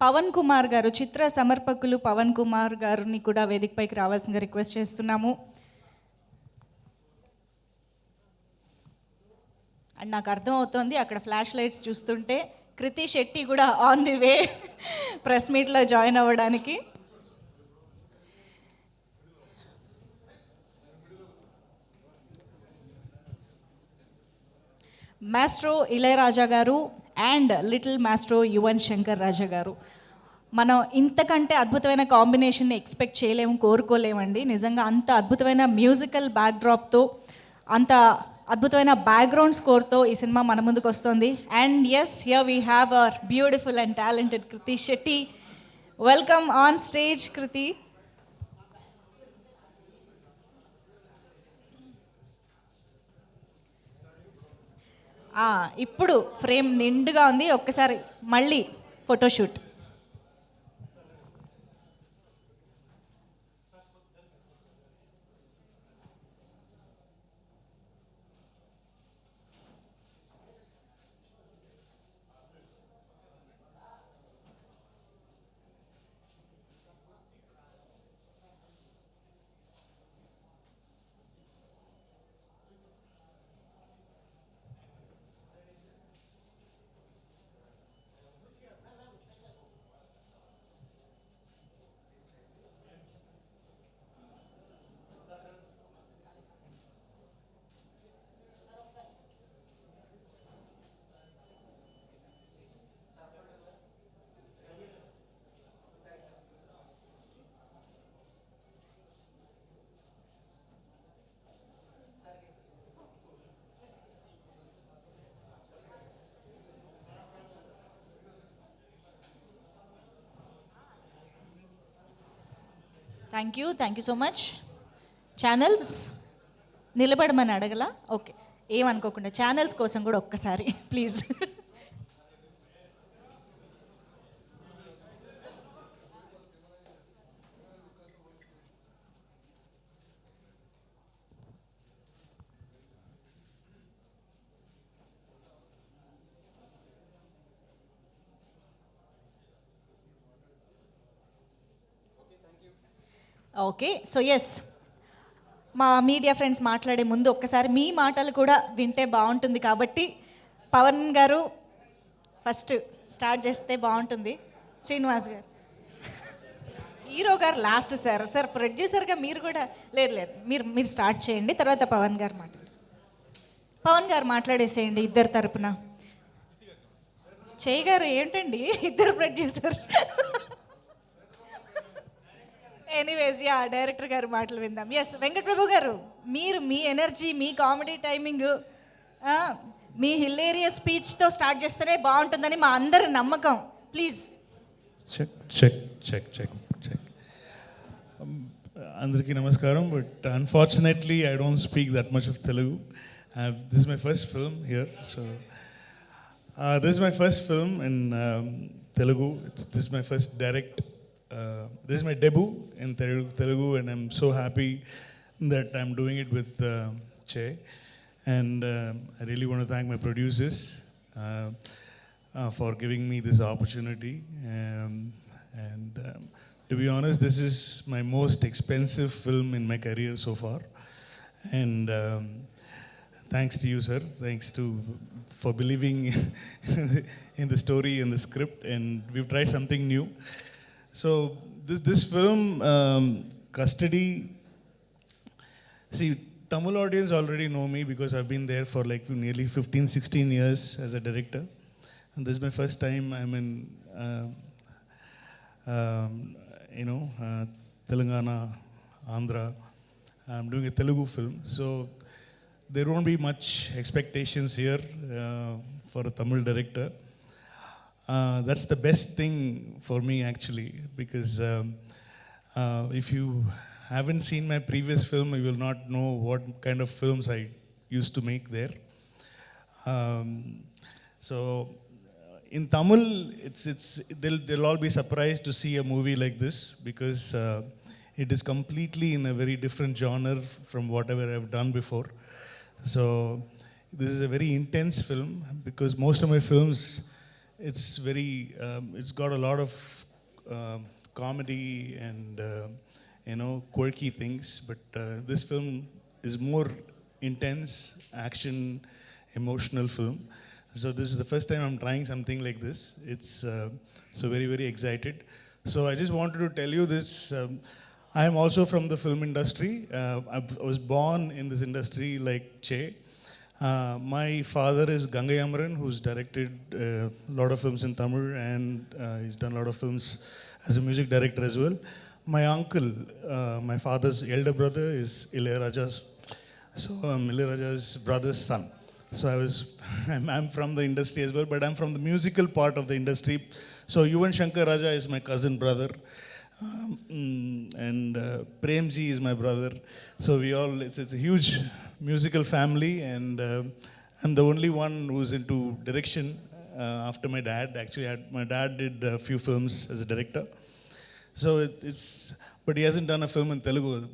పవన్ కుమార్ గారు, చిత్ర సమర్పకులు పవన్ కుమార్ గారిని కూడా వేదికపైకి రావాల్సిందిగా రిక్వెస్ట్ చేస్తున్నాము. అండ్ నాకు అర్థం అవుతోంది అక్కడ ఫ్లాష్ లైట్స్ చూస్తుంటే కృతి శెట్టి కూడా ఆన్ ది వే ప్రెస్ మీట్లో జాయిన్ అవ్వడానికి. మాస్ట్రో ఇళయరాజా గారు and little maestro Yuvan Shankar Raja గారు. మనం ఇంతకంటే అద్భుతమైన కాంబినేషన్ని ఎక్స్పెక్ట్ చేయలేము, కోరుకోలేమండి. నిజంగా అంత అద్భుతమైన మ్యూజికల్ బ్యాక్డ్రాప్తో, అంత అద్భుతమైన బ్యాక్గ్రౌండ్ స్కోర్తో ఈ సినిమా మన ముందుకు వస్తుంది. And yes, here we have our beautiful and talented Krithi Shetty. Welcome on stage Krithi. ఇప్పుడు ఫ్రేమ్ నిండుగా ఉంది, ఒక్కసారి మళ్ళీ photoshoot. Thank you so much. Channels నిలబడమని అడగలా? ఓకే, ఏమనుకోకుండా ఛానల్స్ కోసం కూడా ఒక్కసారి ప్లీజ్. ఓకే, సో ఎస్, మా మీడియా ఫ్రెండ్స్ మాట్లాడే ముందు ఒక్కసారి మీ మాటలు కూడా వింటే బాగుంటుంది కాబట్టి పవన్ గారు ఫస్ట్ స్టార్ట్ చేస్తే బాగుంటుంది. శ్రీనివాస్ గారు, హీరో గారు లాస్ట్. సార్ ప్రొడ్యూసర్గా మీరు కూడా లేదు మీరు స్టార్ట్ చేయండి, తర్వాత పవన్ గారు మాట్లాడేసేయండి ఇద్దరు తరపున. చేయగారు ఏంటండి ఇద్దరు ప్రొడ్యూసర్స్. ఎనీవేస్, డైరెక్టర్ గారు మాటలు విందాం. ఎస్, వెంకట్ ప్రభు గారు, మీరు మీ ఎనర్జీ, మీ కామెడీ టైమింగ్, మీ హిలేరియస్ స్పీచ్తో స్టార్ట్ చేస్తేనే బాగుంటుందని మా అందరి నమ్మకం. ప్లీజ్. చెక్. అందరికీ నమస్కారం. But unfortunately I don't speak that much of Telugu. This is my first film here. So this is my first film in Telugu. This is my first direct. This is my debut in Telugu, and I'm so happy that I'm doing it with Che. And I really want to thank my producers for giving me this opportunity. To be honest, this is my most expensive film in my career so far. And thanks to you, sir. Thanks for believing in the story and the script. And we've tried something new. So this film, Custody, see, Tamil audience already know me because I've been there for like nearly 15-16 years as a director. And this is my first time I'm in, Telangana, Andhra. I'm doing a Telugu film. So there won't be much expectations here for a Tamil director. That's the best thing for me actually, because if you haven't seen my previous film, you will not know what kind of films I used to make there. So in Tamil, they'll all be surprised to see a movie like this, because it is completely in a very different genre from whatever I've done before. So this is a very intense film, because most of my films it's very, it's got a lot of comedy and quirky things. But this film is more intense, action, emotional film. So this is the first time I'm trying something like this. It's so very very excited. So I just wanted to tell you this. I am also from the film industry. I was born in this industry like Che. My father is Gangai Amaran, who's directed a lot of films in Tamil, and he's done a lot of films as a music director as well. My uncle, my father's elder brother, is Ilayaraja's. So I'm Ilayaraja's brother's son. So I'm from the industry as well, but I'm from the musical part of the industry. So Yuvan Shankar Raja is my cousin brother. And Premji is my brother. So it's a huge musical family, and I'm the only one who's into direction after my dad. Actually, my dad did a few films as a director. So but he hasn't done a film in Telugu.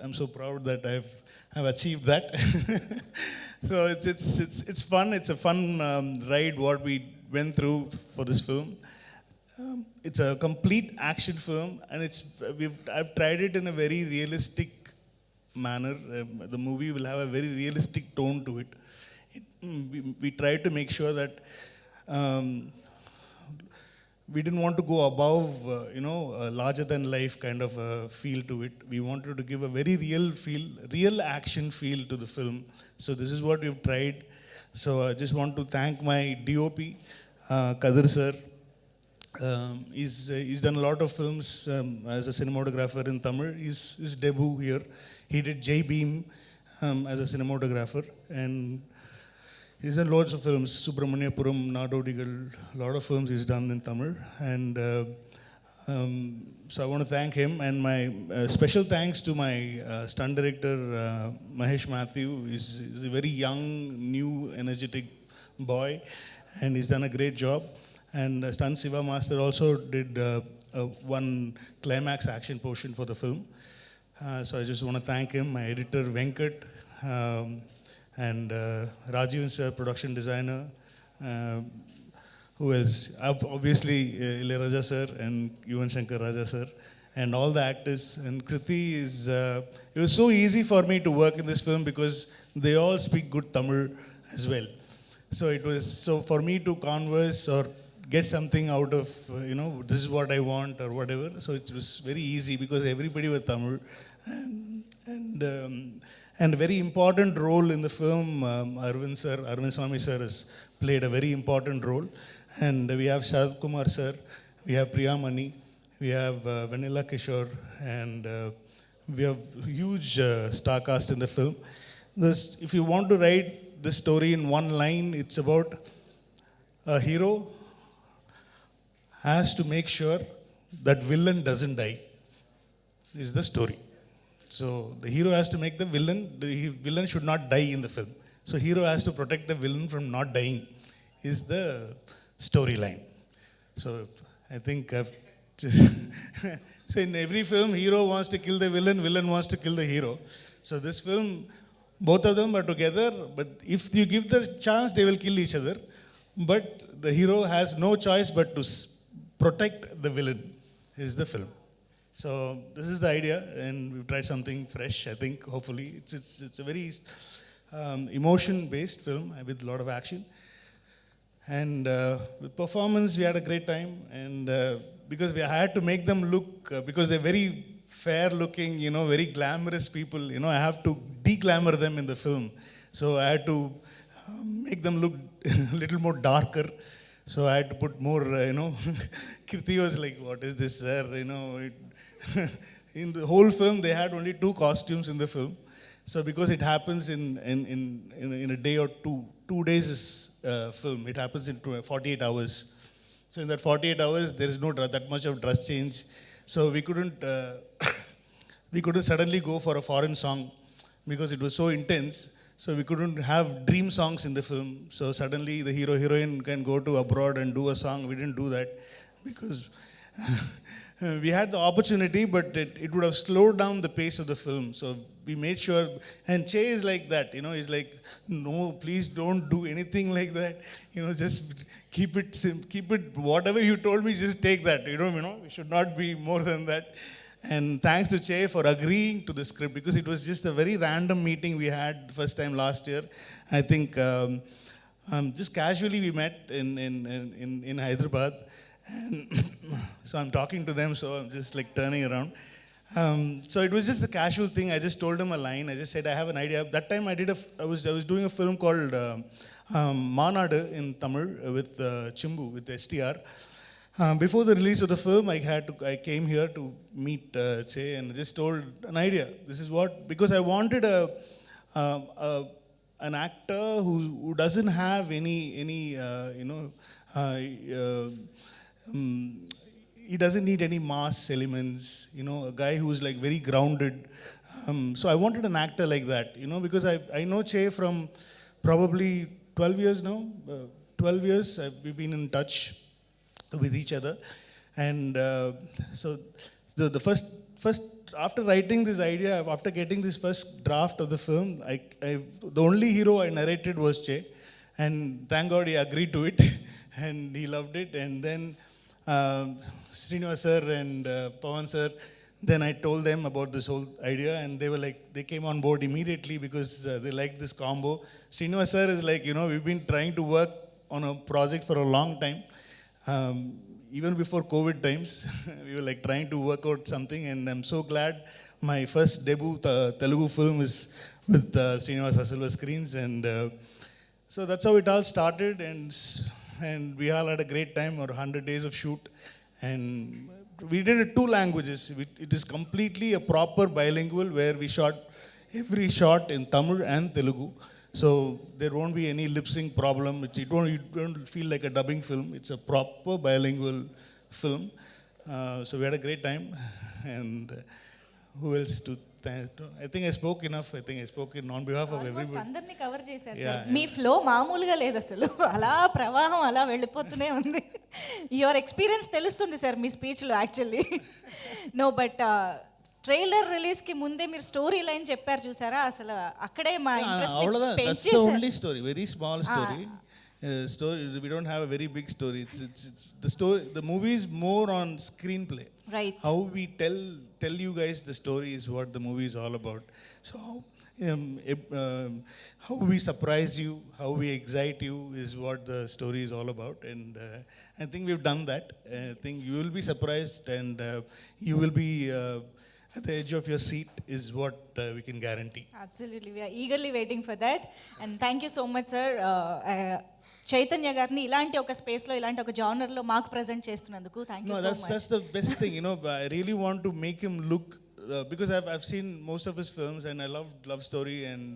I'm so proud that I've achieved that. So it's fun. It's a fun ride what we went through for this film. It's a complete action film, and I've tried it in a very realistic manner. The movie will have a very realistic tone to it. We tried to make sure that we didn't want to go above, a larger than life kind of a feel to it. We wanted to give a very real action feel to the film. So this is what we've tried. So I just want to thank my DOP, Kadir sir. He's done a lot of films as a cinematographer in Tamil. His debut here. He did J Beam as a cinematographer, and he's done lots of films. Subramaniapuram, Nadodigal, a lot of films he's done in Tamil. And so I want to thank him, and my special thanks to my stunt director Mahesh Matthew. He's a very young, new, energetic boy, and he's done a great job. And Stunt Siva Master also did one climax action portion for the film. So I just want to thank him, my editor Venkat, and Rajiv sir, production designer. Who else? Obviously, Ilayaraja sir and Yuvan Shankar Raja sir, and all the actors. And Kriti is. It was so easy for me to work in this film because they all speak good Tamil as well. So it was for me to converse or get something out of this is what I want or whatever. So it was very easy because everybody was Tamil, and a very important role in the film. Arvind Swamy sir has played a very important role, and we have Sharad Kumar sir, we have Priya Mani, we have Vanilla Kishore, and we have huge star cast in the film. If you want to write this story in one line, it's about a hero has to make sure that villain doesn't die, is the story. So the hero has to make the villain should not die in the film. So hero has to protect the villain from not dying, is the storyline. So I think I've just so in every film, hero wants to kill the villain wants to kill the hero. So this film, both of them are together, but if you give the chance, they will kill each other. But the hero has no choice but to protect the villain, is the film. So this is the idea, and we've tried something fresh. I think hopefully it's a very emotion-based film with a lot of action, and with performance we had a great time. And because we had to make them look because they're very fair-looking, very glamorous people. I have to de-glamour them in the film, so I had to make them look a little more darker. So I had to put more, Kirti was like, what is this, sir? In the whole film, they had only 2 costumes in the film. So because it happens in a day or 2 days is film. It happens in 48 hours. So in that 48 hours, there is no that much of dress change. So we couldn't suddenly go for a foreign song because it was so intense. So we couldn't have dream songs in the film. So suddenly the hero heroine can go to abroad and do a song. We didn't do that because we had the opportunity, but it would have slowed down the pace of the film. So we made sure, and Che is like that, you know, he's like, no, please don't do anything like that. You know, just keep it, whatever you told me, just take that. You know, we should not be more than that. And thanks to Che for agreeing to the script, because it was just a very random meeting we had first time last year. I think just casually we met in Hyderabad. And so I'm talking to them, so I'm just like turning around. So it was just a casual thing. I just told him a line. I just said, I have an idea. That time I was doing a film called Manadu in Tamil with Chimbu, with STR. Before the release of the film, I came here to meet Che, and I just told an idea. This is what, because I wanted an actor who doesn't have any you know, he doesn't need any mass elements, you know, a guy who's like very grounded. So I wanted an actor like that, you know, because I know Che from probably 12 years now. 12 years we've been in touch with each other. And so the first after writing this idea, after getting this first draft of the film, the only hero I narrated was Che, and thank God he agreed to it and he loved it. And then Srinivas sir and Pawan sir, then I told them about this whole idea, and they were like, they came on board immediately because they liked this combo. Srinivas sir is like, you know, we've been trying to work on a project for a long time. Even before COVID times, we were like trying to work out something, and I'm so glad my first debut Telugu film is with Srinivas Silver Screens, and so that's how it all started, and we all had a great time, or 100 days of shoot, and we did it 2 languages. It is completely a proper bilingual, where we shot every shot in Tamil and Telugu. So there won't be any lip sync problem. It won't feel like a dubbing film. It's a proper bilingual film. So we had a great time. And who else to thank? I think I spoke enough. I think I spoke on behalf of everybody. అందరినీ cover చేశారు sir. మీ flow మామూలుగా లేదు అసలు, అలా ప్రవాహం అలా వెళ్ళిపోతూనే ఉంది. యువర్ ఎక్స్పీరియన్స్ తెలుస్తుంది సార్ మీ స్పీచ్లో యాక్చువల్లీ. నో బట్ ట్రైలర్ రిలీజ్కి ముందే మీరు స్టోరీ లైన్ చెప్పారు చూసారా, అసలు అక్కడే మా ఇంట్రెస్ట్ పెంచేశారు. Only story, very small story. Story, we don't have a very big story. It's the story. The movie is more on screenplay. Right. How we tell you guys the story is what the movie is all about. So how we surprise you, how we excite you is what the story is all about. And I think we've done that. I think you will be surprised, and you will be at the edge of your seat is what we can guarantee. Absolutely. We are eagerly waiting for that. And thank you so much, sir. Chaitanya గారిని ఇలాంటి ఒక స్పేస్లో, ఇలాంటి ఒక జానర్లో మాకు present చేస్తున్నందుకు thank you so much. That's the best thing, you know. I really want to make him look, because I've seen most of his films, and I love story, and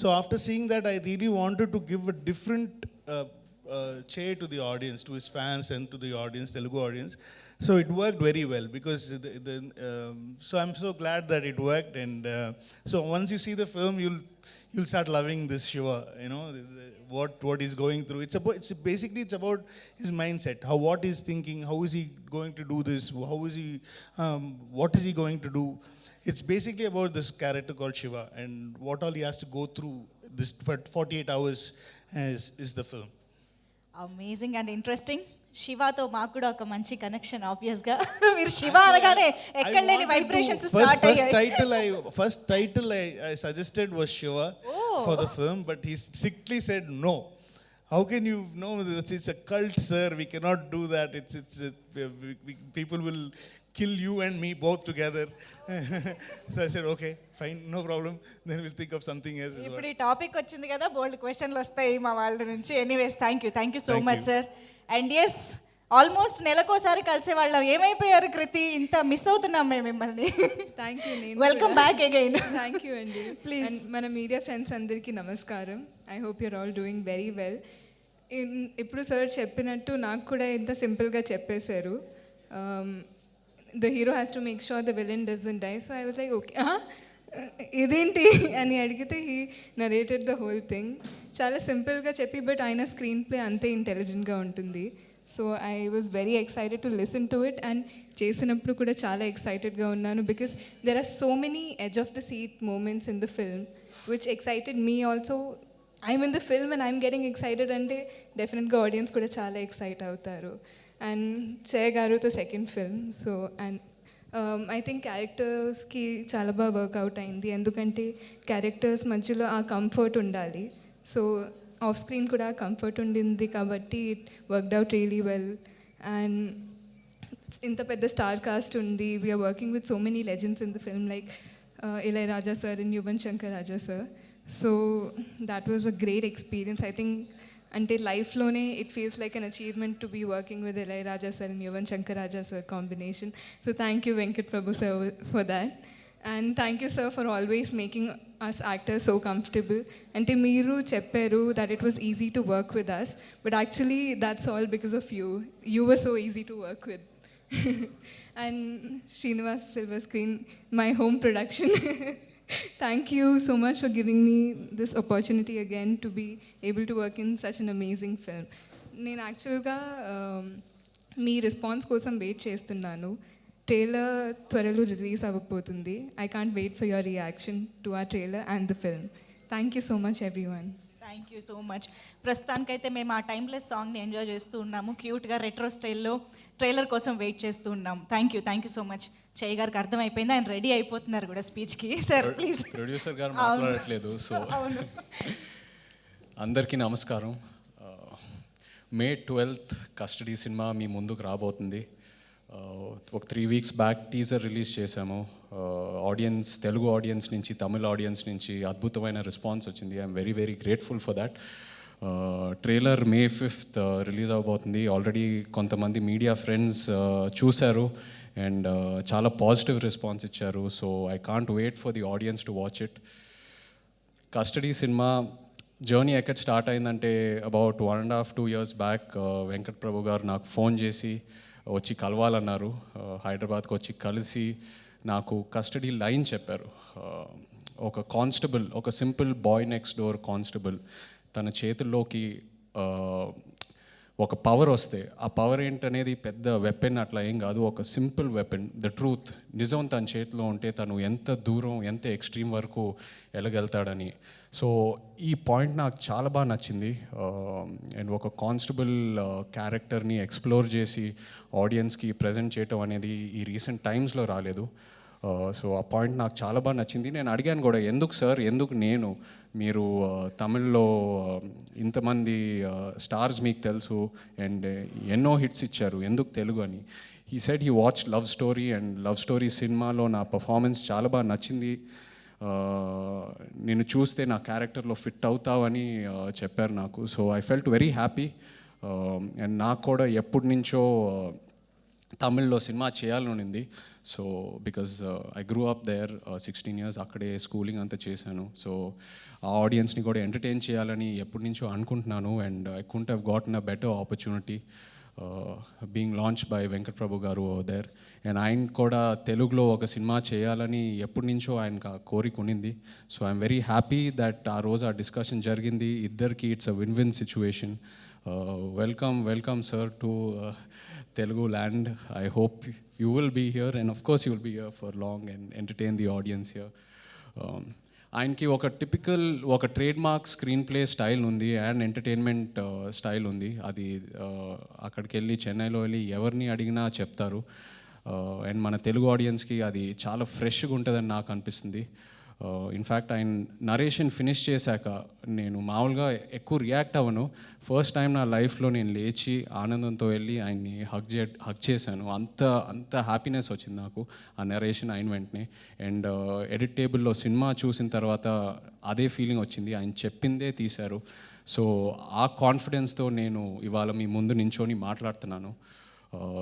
so after seeing that, I really wanted to give a different Che to the audience, to his fans, and to the audience, Telugu audience. So it worked very well, because so I'm so glad that it worked. And so once you see the film, you'll start loving this Shiva, you know, what he's going through. It's about his mindset, what he's thinking, how is he going to do this, what is he going to do. It's basically about this character called Shiva, and what all he has to go through this for 48 hours is the film. Amazing and interesting. శివాతో మాకు కూడా ఒక మంచి connection ఆబ్వియస్గా. మీరు శివ అనగానే ఎక్కడ లేని వైబ్రేషన్స్ స్టార్ట్ అయ్యాయి. First title I suggested was Shiva for the film, but he strictly said no. How can you know? It's a cult, sir. We cannot do that. People will kill you and me both together. So I said, okay, fine, no problem. Then we'll think of something else. ఇప్పుడు ఈ topic వచ్చింది కదా, బోల్డ్ క్వశ్చన్లు వస్తాయి మా వాళ్ళ నుంచి. Anyways thank you so much sir. And yes, almost నెలకోసారి కలిసే వాళ్ళం. ఏమైపోయారు కృతి, ఇంత మిస్ అవుతున్నాం మేము మిమ్మల్ని. Thank you. Welcome back again. Thank you అండి. ప్లీజ్. మన మీడియా ఫ్రెండ్స్ అందరికీ నమస్కారం. I hope your all doing very well. ఇప్పుడు సార్ చెప్పినట్టు నాకు కూడా ఇంత సింపుల్గా చెప్పేశారు. The hero has to make sure the villain doesn't die. So I was like okay, ఇదేంటి అని అడిగితే he narrated the whole thing. చాలా సింపుల్గా చెప్పి, బట్ ఆయన స్క్రీన్ ప్లే అంతే ఇంటెలిజెంట్గా ఉంటుంది. So I was very excited to listen to it and చేసినప్పుడు కూడా చాలా ఎక్సైటెడ్గా ఉన్నాను because there are so many edge of the seat moments in the film which excited me also. I'm in the film and I'm getting excited అంటే డెఫినెట్గా audience కూడా చాలా excite అవుతారు. అండ్ చే గారుతో second film. So and I think క్యారెక్టర్స్కి చాలా బాగా work out అయింది ఎందుకంటే క్యారెక్టర్స్ మధ్యలో ఆ కంఫర్ట్ ఉండాలి. సో ఆఫ్ స్క్రీన్ కూడా కంఫర్ట్ ఉండింది కాబట్టి it worked out really well. And ఇంత పెద్ద స్టార్ కాస్ట్ ఉంది. We're working with so many legends in the film like Ilaiyaraaja sir and Yuvan Shankar Raja sir. So that was a great experience. I think అంటే లైఫ్లోనే it feels like an achievement to be working with Ilaiyaraaja sir and Yuvan Shankar Raja sir combination. So thank you Venkat Prabhu sir for that. And thank you sir for always making us actors so comfortable. అంటే మీరు చెప్పారు that it was easy to work with us, but actually that's all because of you. You were so easy to work with. And Srinivas Silver Screen, my home production. Thank you so much for giving me this opportunity again to be able to work in such an amazing film. నేను యాక్చువల్గా మీ response కోసం wait చేస్తున్నాను. Trailer త్వరలో release అవ్వబోతుంది. I can't wait for your reaction to ఆ trailer and the film. Thank you so much everyone. Thank you so much. ప్రస్తుతానికైతే మేము ఆ టైమ్లెస్ సాంగ్ని ఎంజాయ్ చేస్తూ ఉన్నాము. క్యూట్గా రెట్రో స్టైల్లో ట్రైలర్ కోసం వెయిట్ చేస్తూ ఉన్నాం. Thank you so much. చయ్య గారికి అర్థమైపోయింది, ఆయన రెడీ అయిపోతున్నారు కూడా స్పీచ్కి. Sir please. ప్రొడ్యూసర్ గారు మాట్లాడట్లేదు. సో అందరికీ నమస్కారం. మే 12th కస్టడీ సినిమా మీ ముందుకు రాబోతుంది. ఒక 3 weeks బ్యాక్ టీజర్ రిలీజ్ చేశాము. ఆడియన్స్, తెలుగు ఆడియన్స్ నుంచి, తమిళ ఆడియన్స్ నుంచి అద్భుతమైన రెస్పాన్స్ వచ్చింది. I'm very very grateful for that. Trailer May 5th release అవబోతుంది. ఆల్రెడీ కొంతమంది మీడియా ఫ్రెండ్స్ చూశారు అండ్ చాలా పాజిటివ్ రెస్పాన్స్ ఇచ్చారు. So I can't wait for the audience to watch it. Custody సినిమా జర్నీ ఎక్కడ స్టార్ట్ అయిందంటే about 1.5-2 years back Venkat Prabhu గారు నాకు ఫోన్ చేసి వచ్చి కలవాలన్నారు. హైదరాబాద్కి వచ్చి కలిసి నాకు కస్టడీ లైన్ చెప్పారు. ఒక కానిస్టేబుల్, ఒక simple boy next door constable తన చేతుల్లోకి ఒక పవర్ వస్తే, ఆ పవర్ ఏంటనేది పెద్ద వెపన్ అట్లా ఏం కాదు, ఒక సింపుల్ వెపన్, ద ట్రూత్, నిజం తన చేతిలో ఉంటే తను ఎంత దూరం, ఎంత ఎక్స్ట్రీమ్ వరకు వెళ్ళగలుగుతాడని. సో ఈ పాయింట్ నాకు చాలా బాగా నచ్చింది. అండ్ ఒక కానిస్టేబుల్ క్యారెక్టర్ని ఎక్స్ప్లోర్ చేసి ఆడియన్స్కి ప్రజెంట్ చేయటం అనేది ఈ రీసెంట్ టైమ్స్లో రాలేదు. సో ఆ పాయింట్ నాకు చాలా బాగా నచ్చింది. నేను అడిగాను కూడా, ఎందుకు సార్, ఎందుకు నేను, మీరు తమిళ్లో ఇంతమంది స్టార్స్ మీకు తెలుసు అండ్ ఎన్నో హిట్స్ ఇచ్చారు, ఎందుకు తెలుగు అని. He said he watch love story and love story సినిమాలో నా పర్ఫార్మెన్స్ చాలా బాగా నచ్చింది, నేను చూస్తే నా క్యారెక్టర్లో ఫిట్ అవుతావు అని చెప్పారు నాకు. So I felt very happy. And నాకు కూడా ఎప్పటి నుంచో తమిళ్లో సినిమా చేయాలని ఉండింది. So because I grew up there 16 years, అక్కడే స్కూలింగ్ అంతా చేశాను. సో ఆ ఆడియన్స్ని కూడా ఎంటర్టైన్ చేయాలని ఎప్పటి నుంచో అనుకుంటున్నాను. And I couldn't have gotten a better opportunity being launched by Venkat Prabhu గారు దేర్. అండ్ ఆయన కూడా తెలుగులో ఒక సినిమా చేయాలని ఎప్పటి నుంచో ఆయనకు ఆ కోరిక ఉండింది. So I'm very happy that ఆ రోజు ఆ డిస్కషన్ జరిగింది. ఇద్దరికి it's a win-win situation. Welcome sir to Telugu land. I hope you will be here, and of course you will be here for long and entertain the audience here. ఆయనకి ఒక typical, ఒక trademark screen play style ఉంది and entertainment style ఉంది. అది అక్కడికి వెళ్ళి, చెన్నైలో వెళ్ళి ఎవరిని అడిగినా చెప్తారు. అండ్ మన తెలుగు ఆడియన్స్కి అది చాలా ఫ్రెష్గా ఉంటుందని నాకు అనిపిస్తుంది. ఇన్ఫ్యాక్ట్ ఆయన నరేషన్ ఫినిష్ చేశాక నేను మామూలుగా ఎక్కువ రియాక్ట్ అవ్వను. ఫస్ట్ టైం నా లైఫ్లో నేను లేచి ఆనందంతో వెళ్ళి ఆయన్ని హగ్ చేశాను. అంత హ్యాపీనెస్ వచ్చింది నాకు ఆ నరేషన్ అయిన వెంటనే. అండ్ ఎడిట్ టేబుల్లో సినిమా చూసిన తర్వాత అదే ఫీలింగ్ వచ్చింది. ఆయన చెప్పిందే తీశారు. సో ఆ కాన్ఫిడెన్స్తో నేను ఇవాళ మీ ముందు నించొని మాట్లాడుతున్నాను.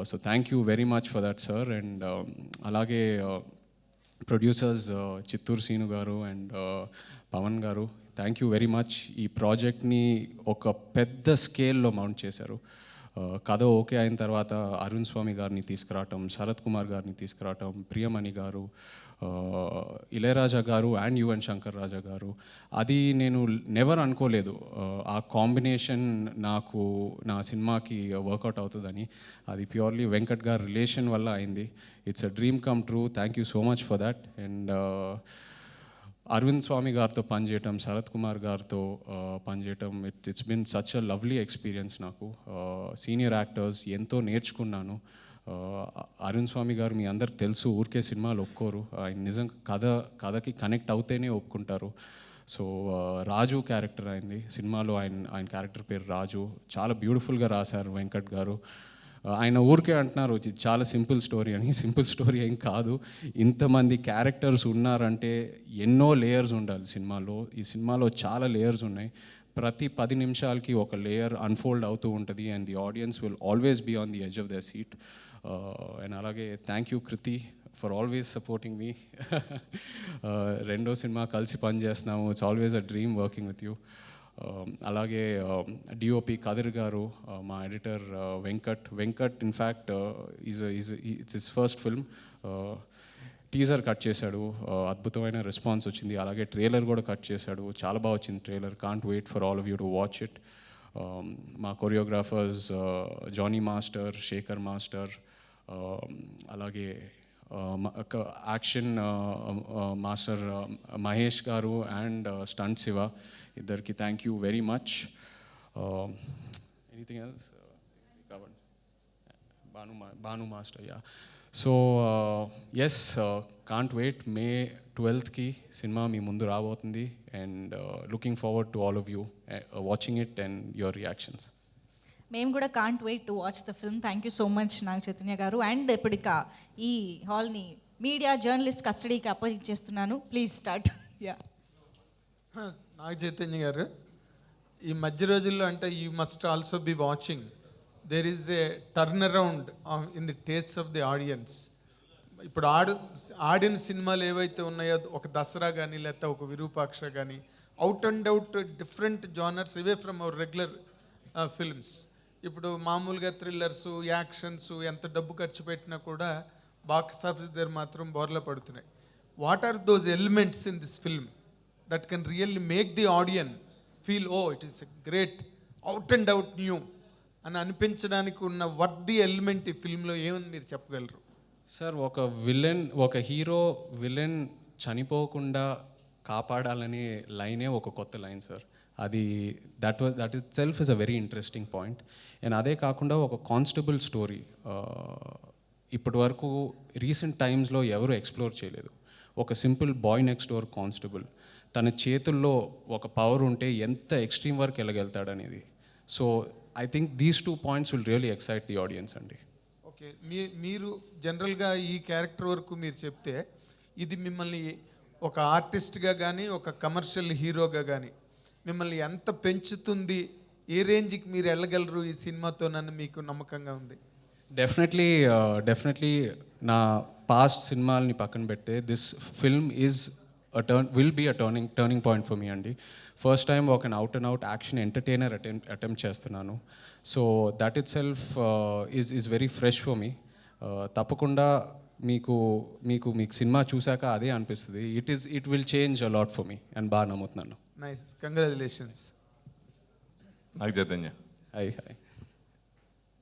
So thank you very much for that sir. And అలాగే ప్రొడ్యూసర్స్ చిత్తూరు సీను గారు అండ్ పవన్ గారు, థ్యాంక్ యూ వెరీ మచ్. ఈ ప్రాజెక్ట్ని ఒక పెద్ద స్కేల్లో మౌంట్ చేశారు. కథ ఓకే అయిన తర్వాత అరుణ్ స్వామి గారిని తీసుకురావటం, శరత్ కుమార్ గారిని తీసుకురావటం, ప్రియమణి గారు, ఇళయరాజా గారు అండ్ యువన్ శంకర్ రాజా గారు, అది నేను నెవర్ అనుకోలేదు ఆ కాంబినేషన్ నాకు నా సినిమాకి వర్కౌట్ అవుతుందని. అది ప్యూర్లీ వెంకట్ గారి రిలేషన్ వల్ల అయింది. It's a dream come true. Thank you so much for that. And Arvind Swamy గారితో పనిచేయటం, శరత్ కుమార్ గారితో పనిచేయటం, it's been such a lovely experience నాకు. సీనియర్ యాక్టర్స్ ఎంతో నేర్చుకున్నాను. అరవింద్ స్వామి గారు మీ అందరికి తెలుసు, ఊరికే సినిమాలు ఒప్పుకోరు. ఆయన నిజంగా కథకి కనెక్ట్ అవుతేనే ఒప్పుకుంటారు. సో రాజు క్యారెక్టర్ అయింది సినిమాలో, ఆయన క్యారెక్టర్ పేరు రాజు. చాలా బ్యూటిఫుల్గా రాశారు వెంకట్ గారు. ఆయన ఊరికే అంటున్నారు ఇది చాలా సింపుల్ స్టోరీ అని. సింపుల్ స్టోరీ ఏం కాదు. ఇంతమంది క్యారెక్టర్స్ ఉన్నారంటే ఎన్నో లేయర్స్ ఉండాలి సినిమాలో. ఈ సినిమాలో చాలా లేయర్స్ ఉన్నాయి. ప్రతి 10 నిమిషాలకి ఒక లేయర్ అన్ఫోల్డ్ అవుతూ ఉంటుంది. And the audience will always be on the edge of their seat. And అలాగే thank you Krithi for always supporting me. రెండో సినిమా కలిసి పనిచేస్తున్నాము. It's always a dream working with you. అలాగే డిఓపి కదిర్ గారు, మా editor Venkat in fact it's his first film. Teaser cut చేశాడు, అద్భుతమైన రెస్పాన్స్ వచ్చింది. అలాగే ట్రైలర్ కూడా కట్ చేశాడు, చాలా బాగా వచ్చింది trailer. Can't wait for all of you to watch it. మా choreographers Johnny master, Sekhar master, అలాగే యాక్షన్ మాస్టర్ మహేష్ గారు అండ్ స్టంట్ శివ, ఇద్దరికి thank you very much. Anything else covered? Bhanu master, yeah. So yes, can't wait. May 12కి సినిమా మీ ముందు రాబోతుంది. And looking forward to all of you watching it and your reactions. మేము కూడా can't wait to watch the film. Thank you so much Naga Chaitanya గారు. And ఇప్పుడు ఇక ఈ హాల్ని మీడియా జర్నలిస్ట్ కస్టడీకి అప్పగించేస్తున్నాను. Please start. Yeah. Naga Chaitanya గారు, ఈ మధ్య రోజుల్లో అంటే you must also be watching, there is a turn around in the taste of the audience. ఇప్పుడు ఆడిన సినిమాలు ఏవైతే ఉన్నాయో, ఒక దసరా కానీ లేకపోతే ఒక విరూపాక్ష కానీ, out and out different genres away from our regular films. ఇప్పుడు మామూలుగా థ్రిల్లర్స్, యాక్షన్స్ ఎంత డబ్బు ఖర్చు పెట్టినా కూడా బాక్స్ ఆఫీస్ దగ్గర మాత్రం బోర్లా పడుతున్నాయి. What are those elements in this film that can really make the audience feel, oh, it is a great out and out new అని అనిపించడానికి ఉన్న వర్ది ఎలిమెంట్ ఈ ఫిల్మ్లో ఏమని మీరు చెప్పగలరు? సార్, ఒక హీరో విలన్ చనిపోకుండా కాపాడాలనే లైనే ఒక కొత్త లైన్ సార్. అది that it self is a very interesting point. And అదే కాకుండా ఒక కానిస్టేబుల్ స్టోరీ ఇప్పటి వరకు రీసెంట్ టైమ్స్లో ఎవరు ఎక్స్ప్లోర్ చేయలేదు. ఒక simple boy next door constable, తన చేతుల్లో ఒక పవర్ ఉంటే ఎంత ఎక్స్ట్రీమ్ వర్క్ వెళ్ళగలుగుతాడనేది. So I think these 2 points will really excite the audience అండి. ఓకే, మీరు జనరల్గా ఈ క్యారెక్టర్ వరకు మీరు చెప్తే, ఇది మిమ్మల్ని ఒక ఆర్టిస్ట్గా కానీ ఒక కమర్షియల్ హీరోగా కానీ మిమ్మల్ని ఎంత పెంచుతుంది, ఏ రేంజ్కి మీరు వెళ్ళగలరు ఈ సినిమాతోనని మీకు నమ్మకంగా ఉంది? డెఫినెట్లీ నా పాస్ట్ సినిమాలని పక్కన పెడితే this film will be a turning point for me అండి. ఫస్ట్ టైం ఒక out and out action entertainer attempt చేస్తున్నాను. So that itself is very fresh for me. తప్పకుండా మీకు సినిమా చూశాక అదే అనిపిస్తుంది. It will change a lot for me and బాగా నమ్ముతున్నాను. Nice, congratulations. Naga Chaitanya, hi.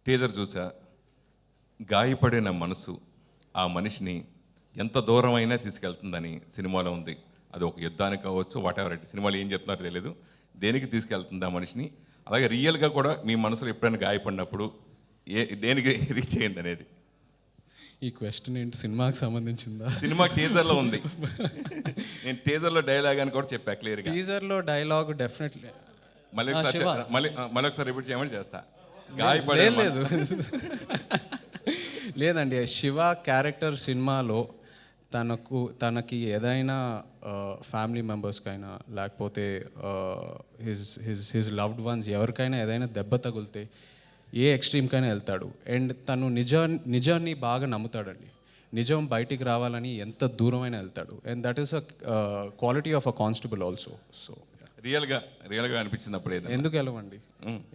Teaser చూసా, గాయపడిన మనసు ఆ మనిషిని ఎంత దూరమైనా తీసుకెళ్తుందని సినిమాలో ఉంది. అది ఒక యుద్ధానికి కావచ్చు, వాట్ ఎవర్. సినిమాలో ఏం చెప్తున్నారో తెలియదు, దేనికి తీసుకెళ్తుంది ఆ మనిషిని. అలాగే రియల్గా కూడా మీ మనసులో ఎప్పుడైనా గాయపడినప్పుడు దేనికి రీచ్ అయ్యింది అనేది. ఈ క్వశ్చన్ ఏంటి, సినిమాకి సంబంధించిందా? సినిమా టీజర్లో ఉంది. నేను టీజర్లో డైలాగ్ అని కూడా చెప్పా క్లియర్గా. టీజర్లో డైలాగ్ డెఫినెట్లీ మళ్ళీ ఒకసారి రిపీట్ చేయమని చేస్తా. లేదు లేదండి, శివ క్యారెక్టర్ సినిమాలో తనకి ఏదైనా ఫ్యామిలీ మెంబర్స్కైనా లేకపోతే హిజ్ లవ్డ్ వన్స్ ఎవరికైనా ఏదైనా దెబ్బ తగిలితే ఏ ఎక్స్ట్రీమ్కైనా వెళ్తాడు. అండ్ తను నిజాన్ని బాగా నమ్ముతాడండి. నిజం బయటికి రావాలని ఎంత దూరమైనా వెళ్తాడు. And that is a quality of a constable also. So రియల్గా అనిపించినప్పుడు ఎందుకు వెళ్ళవండి,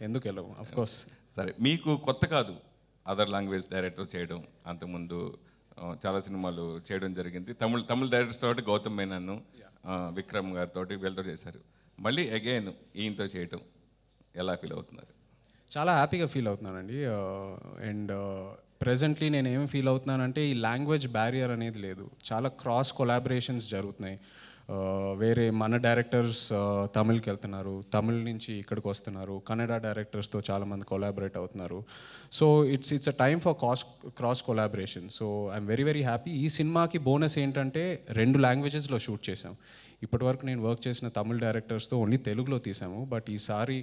ఎందుకు వెళ్ళవు, అఫ్కోర్స్. సరే, మీకు కొత్త కాదు అదర్ లాంగ్వేజ్ డైరెక్టర్ చేయడం. అంతకుముందు చాలా సినిమాలు చేయడం జరిగింది. తమిళ డైరెక్టర్స్ తోటి గౌతమ్ మేనన్, విక్రమ్ గారితో వీళ్ళతో చేశారు. మళ్ళీ అగైన్ ఈయనతో చేయటం ఎలా ఫీల్ అవుతున్నారు? చాలా హ్యాపీగా ఫీల్ అవుతున్నానండి. అండ్ ప్రెజెంట్లీ నేను ఏం ఫీల్ అవుతున్నానంటే ఈ లాంగ్వేజ్ బ్యారియర్ అనేది లేదు. చాలా క్రాస్ కొలాబరేషన్స్ జరుగుతున్నాయి. వేరే మన డైరెక్టర్స్ తమిళ్కి వెళ్తున్నారు, తమిళ్ నుంచి ఇక్కడికి వస్తున్నారు, కన్నడ డైరెక్టర్స్తో చాలామంది కొలాబరేట్ అవుతున్నారు. So it's a time for cross collaboration. So I'm very very happy. ఈ సినిమాకి బోనస్ ఏంటంటే 2 లాంగ్వేజెస్లో షూట్ చేసాం. ఇప్పటివరకు నేను వర్క్ చేసిన తమిళ్ డైరెక్టర్స్తో ఓన్లీ తెలుగులో తీసాము, బట్ ఈసారి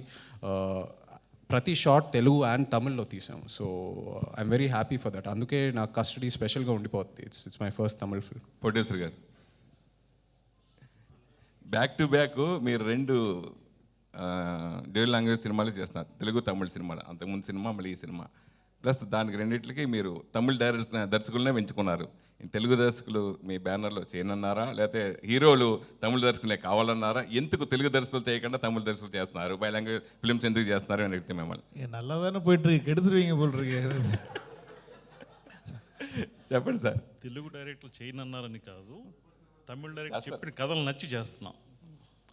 ప్రతి షాట్ తెలుగు అండ్ తమిళ్లో తీసాము. So I'm very happy for that. అందుకే నాకు కస్టడీ స్పెషల్గా ఉండిపోతుంది. It's my first Tamil film. Producer గారు, బ్యాక్ టు బ్యాక్ మీరు 2 డ్యూయల్ లాంగ్వేజ్ సినిమాలు చేస్తున్నారు, తెలుగు తమిళ సినిమాలు. అంతకుముందు సినిమా మళ్ళీ ఈ సినిమా, ప్లస్ దానికి రెండింటికి మీరు తమిళ దర్శకులనే ఎంచుకున్నారు. తెలుగు దర్శకులు మీ బ్యానర్లో చేయనన్నారా, లేకపోతే హీరోలు తమిళ దర్శకులే కావాలన్నారా? ఎందుకు తెలుగు దర్శకులు చేయకుండా తమిళ దర్శకులు చేస్తున్నారు? బై లాంగ్వేజ్ ఫిల్మ్స్ ఎందుకు చేస్తున్నారు అని అడిగితే మిమ్మల్ని. నల్లదానే పోయిட்டு కెడుతురువీங்க పోల్రు. చెప్పండి సార్. తెలుగు డైరెక్టర్లు చేయనన్నారని కాదు, తమిళ డైరెక్టర్ చెప్పిన కథలు నచ్చి చేస్తున్నాం.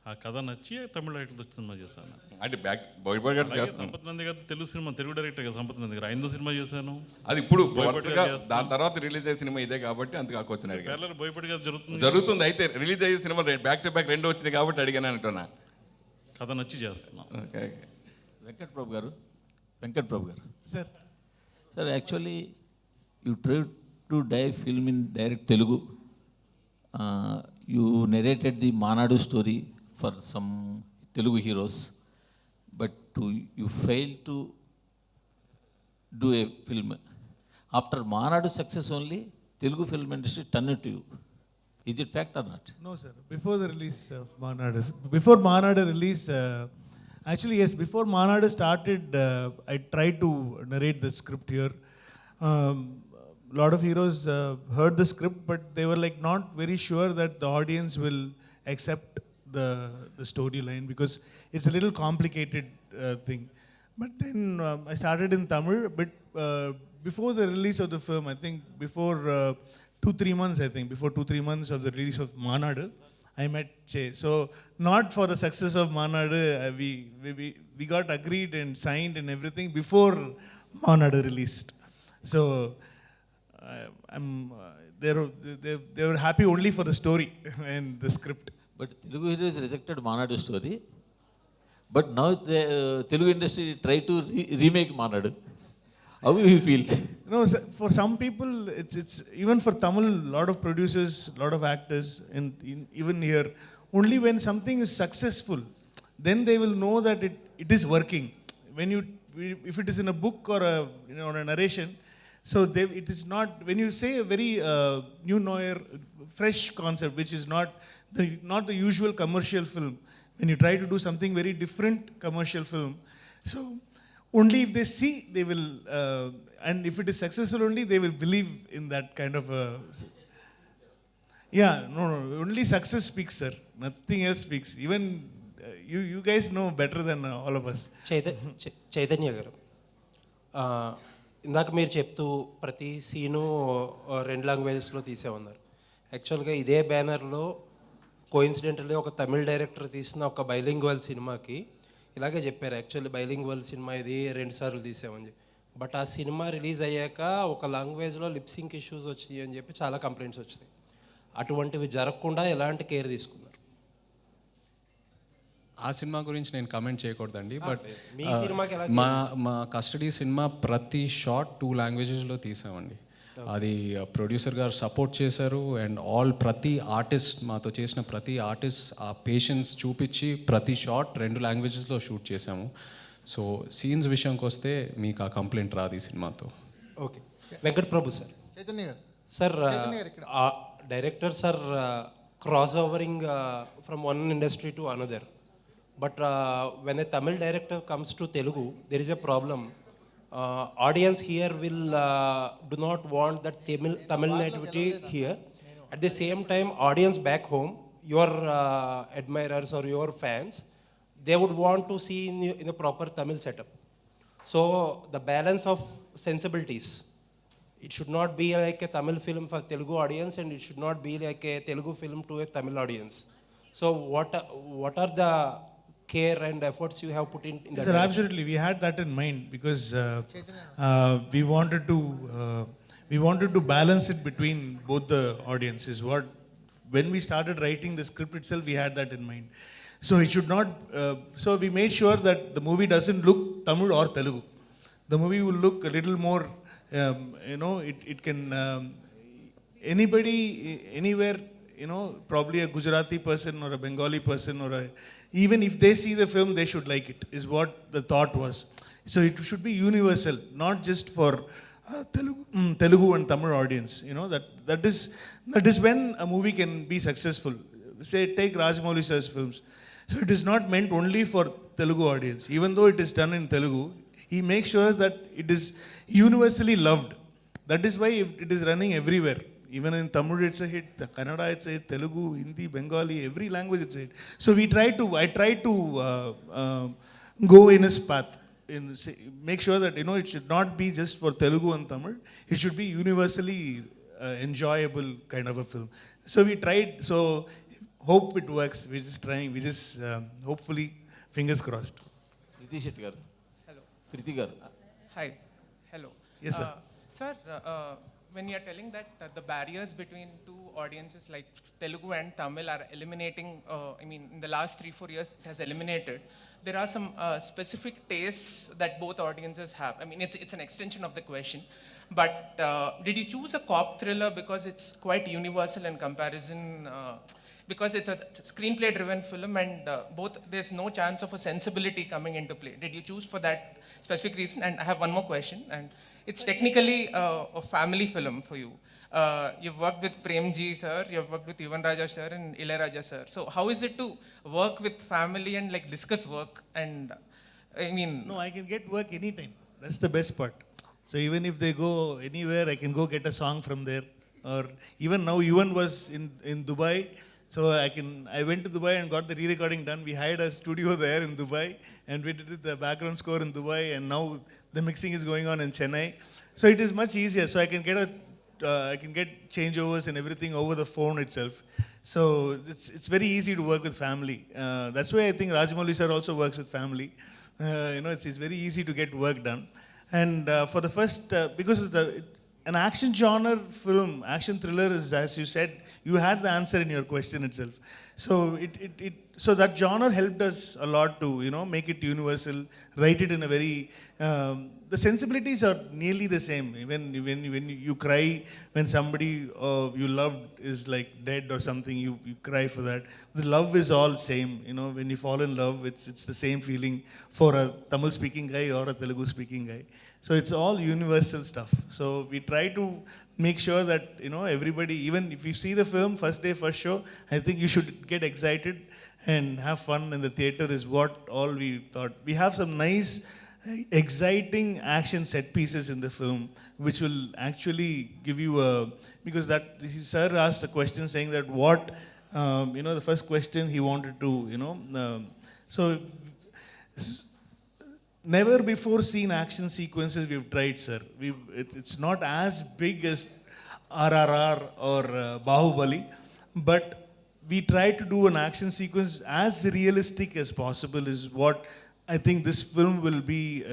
ఆ కథ నచ్చి తమిళ డైరెక్టర్తో సినిమా చేశాను. అంటే బోయపాటి గారు సంపత్ నంది గారు తెలుగు డైరెక్టర్ కదా. సంపత్ నంది గారు 5దో సినిమా చేశాను. అది ఇప్పుడు దాని తర్వాత రిలీజ్ అయ్యే సినిమా ఇదే కాబట్టి అందుకు ఆకొచ్చినారు. బోయపాటి గారు జరుగుతుంది. అయితే రిలీజ్ అయ్యే సినిమా బ్యాక్ టు బ్యాక్ 2 వచ్చినాయి కాబట్టి అడిగాను అంటున్నా. కథ నచ్చి చేస్తున్నాం. ఓకే. వెంకట్ ప్రభు గారు sir sir actually you try to film in direct Telugu. You narrated the Maanaadu story for some Telugu heroes, but you failed to do a film. After Manadu success only, Telugu film industry turned to you. Is it fact or not? No, sir. Before the release of Manadu release, actually yes, before Manadu started, I tried to narrate the script here. Lot of heroes heard the script, but they were like not very sure that the audience will accept the storyline because it's a little complicated thing. But then I started in Tamil, but before the release of the film, I think before 2-3 months, before 2-3 months of the release of Manadu, I met Che. So not for the success of Manadu, we got agreed and signed and everything before Manadu released. So they were happy only for the story and the script. But Telugu heroes rejected Manadu story, but now the Telugu industry try to remake Manadu. How do you feel? No, for some people, it's even for Tamil, lot of producers, lot of actors, and even here, only when something is successful, then they will know that it is working. If it is in a book or a narration, so it is not. When you say a very new noir, fresh concept, which is not the usual commercial film, when you try to do something very different commercial film, so only if they see, they will, and if it is successful only, they will believe in that kind of no, only success speaks, sir. Nothing else speaks. Even you guys know better than all of us. Chaitanya గారు, ఇందాక మీరు చెప్తూ ప్రతి scene 2 లాంగ్వేజెస్లో తీసేమన్నారు. యాక్చువల్గా ఇదే బ్యానర్లో కోయిన్సిడెంటల్లీ ఒక తమిళ director తీసిన ఒక బైలింగ్వల్ సినిమాకి ఇలాగే చెప్పారు. యాక్చువల్లీ బైలింగ్వల్ సినిమా ఇది 2 సార్లు తీసామని చెప్పి, బట్ ఆ సినిమా రిలీజ్ అయ్యాక ఒక లాంగ్వేజ్లో లిప్సింక్ ఇష్యూస్ వచ్చినాయి అని చెప్పి చాలా కంప్లైంట్స్ వచ్చినాయి. అటువంటివి జరగకుండా ఎలాంటి కేర్ తీసుకున్నారు? ఆ సినిమా గురించి నేను కమెంట్ చేయకూడదండి, బట్ మీ సినిమాకి ఎలా మా కస్టడీ సినిమా ప్రతి షాట్ 2 లాంగ్వేజెస్లో తీసామండి. అది ప్రొడ్యూసర్ గారు సపోర్ట్ చేశారు. అండ్ ప్రతి ఆర్టిస్ట్, మాతో చేసిన ప్రతి ఆర్టిస్ట్ ఆ పేషెన్స్ చూపించి ప్రతి షాట్ 2 లాంగ్వేజెస్లో షూట్ చేశాము. సో సీన్స్ విషయంకి వస్తే మీకు ఆ కంప్లైంట్ రాదు ఈ సినిమాతో. ఓకే. వెంకట్ ప్రభు సార్. చైతన్య గారు sir, directors are cross overing from one industry to another, but when a Tamil director comes to Telugu, there is a problem. Audience here will do not want that Tamil nativity here. At the same time, audience back home, your admirers or your fans, they would want to see in a proper Tamil setup. So the balance of sensibilities It should not be like a Tamil film for Telugu audience, and it should not be like a Telugu film to a Tamil audience. So what are the care and efforts you have put in that Sir, direction? absolutely. We had that in mind because we wanted to balance it between both the audiences. When we started writing the script itself, we had that in mind. So it should not. So we made sure that the movie doesn't look Tamil or Telugu. The movie will look a little more. It can anybody anywhere, probably a Gujarati person or a Bengali person even if they see the film, they should like it, is what the thought was. So it should be universal, not just for Telugu and Tamil audience. That is when a movie can be successful. Say, take Rajamouli sir's films. So it is not meant only for Telugu audience. Even though it is done in Telugu, he makes sure that it is universally loved. That is why it is running everywhere. Even in Tamil it's a hit, Kannada it's a hit, Telugu, Hindi, Bengali, every language it's a hit. So I try to go in his path, make sure that it should not be just for Telugu and Tamil. It should be universally enjoyable kind of a film. So we tried. So hope it works. We're just trying. We just hopefully fingers crossed. Priti Shetty garu. Hello. Priti garu. Hi. Hello. Yes, sir. Sir, when you're telling that the barriers between two audiences like Telugu and Tamil are eliminating, in the last 3-4 years it has eliminated. There are some specific tastes that both audiences have. It's an extension of the question. But did you choose a cop thriller because it's quite universal in comparison? Because it's a screenplay-driven film and there's no chance of a sensibility coming into play. Did you choose for that specific reason? And I have one more question, and it's technically a family film for you. You've worked with Premji sir, you've worked with Yuvan Raja sir and Ilayaraja sir. So how is it to work with family and discuss work? And No, I can get work anytime. That's the best part. So even if they go anywhere, I can go get a song from there. Or even now, Yuvan was in Dubai. So I went to Dubai and got the re-recording done. We hired a studio there in Dubai and we did the background score in Dubai, and now the mixing is going on in Chennai. So it is much easier. So I can get changeovers and everything over the phone itself. So it's very easy to work with family. That's why I think Rajamouli sir also works with family. It's very easy to get work done. And for the first, because of an action genre film, action thriller is, as you said, you had the answer in your question itself. So so that genre helped us a lot to make it universal, write it in a very the sensibilities are nearly the same. When you cry when somebody you loved is like dead or something, you cry for that. The love is all same. When you fall in love, it's the same feeling for a Tamil speaking guy or a Telugu speaking guy. So it's all universal stuff. So we try to make sure that everybody, even if you see the film first day, first show, I think you should get excited and have fun in the theater is what all we thought. We have some nice, exciting action set pieces in the film, which will actually give you because that sir asked a question saying that what, the first question he wanted to, so never before seen action sequences we've tried, sir. It's not as big as RRR or Bahubali, but we try to do an action sequence as realistic as possible is what I think this film will be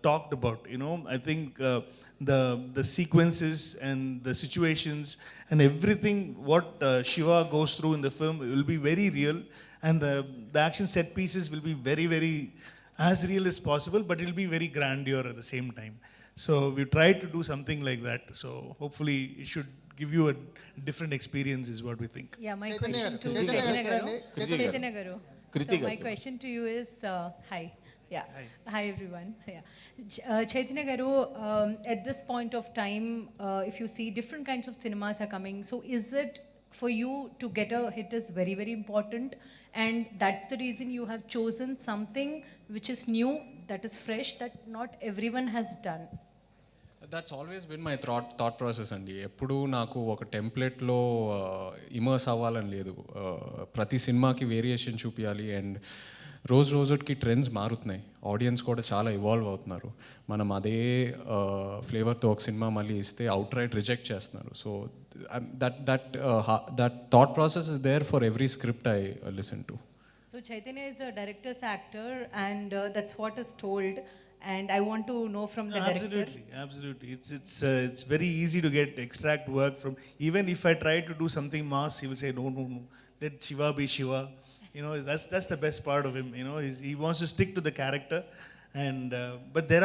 talked about. I think the sequences and the situations and everything what Shiva goes through in the film will be very real, and the action set pieces will be very, very as real as possible, but it'll be very grandeur at the same time. So we tried to do something like that. So hopefully it should give you a different experience is what we think. Yeah, my question to Chaitanya garu. Chaitanya garu. So my question to you is, hi. Yeah. Hi everyone. Yeah. Chaitanya garu, at this point of time, if you see different kinds of cinemas are coming, so is it for you to get a hit is very, very important, and that's the reason you have chosen something which is new, that is fresh, that not everyone has done? That's always been my thought process అండి. ఎప్పుడూ నాకు ఒక టెంప్లెట్లో immerse అవ్వాలని లేదు. ప్రతి సినిమాకి variation చూపించాలి. And రోజు రోజుకి ట్రెండ్స్ మారుతున్నాయి, ఆడియన్స్ కూడా చాలా ఇవాల్వ్ అవుతున్నారు. మనం అదే ఫ్లేవర్తో ఒక సినిమా మళ్ళీ ఇస్తే అవుట్ రైట్ రిజెక్ట్ చేస్తున్నారు. So that thought process is there for every script I listen to. So Chaitanya is a director's actor, and that's what is told. And I want to know from the director. Absolutely. It's very easy to extract work from. Even if I try to do something mass, he will say no. Let Shiva be Shiva. You know, that's the best part of him. You know, he wants to stick to the character, and but there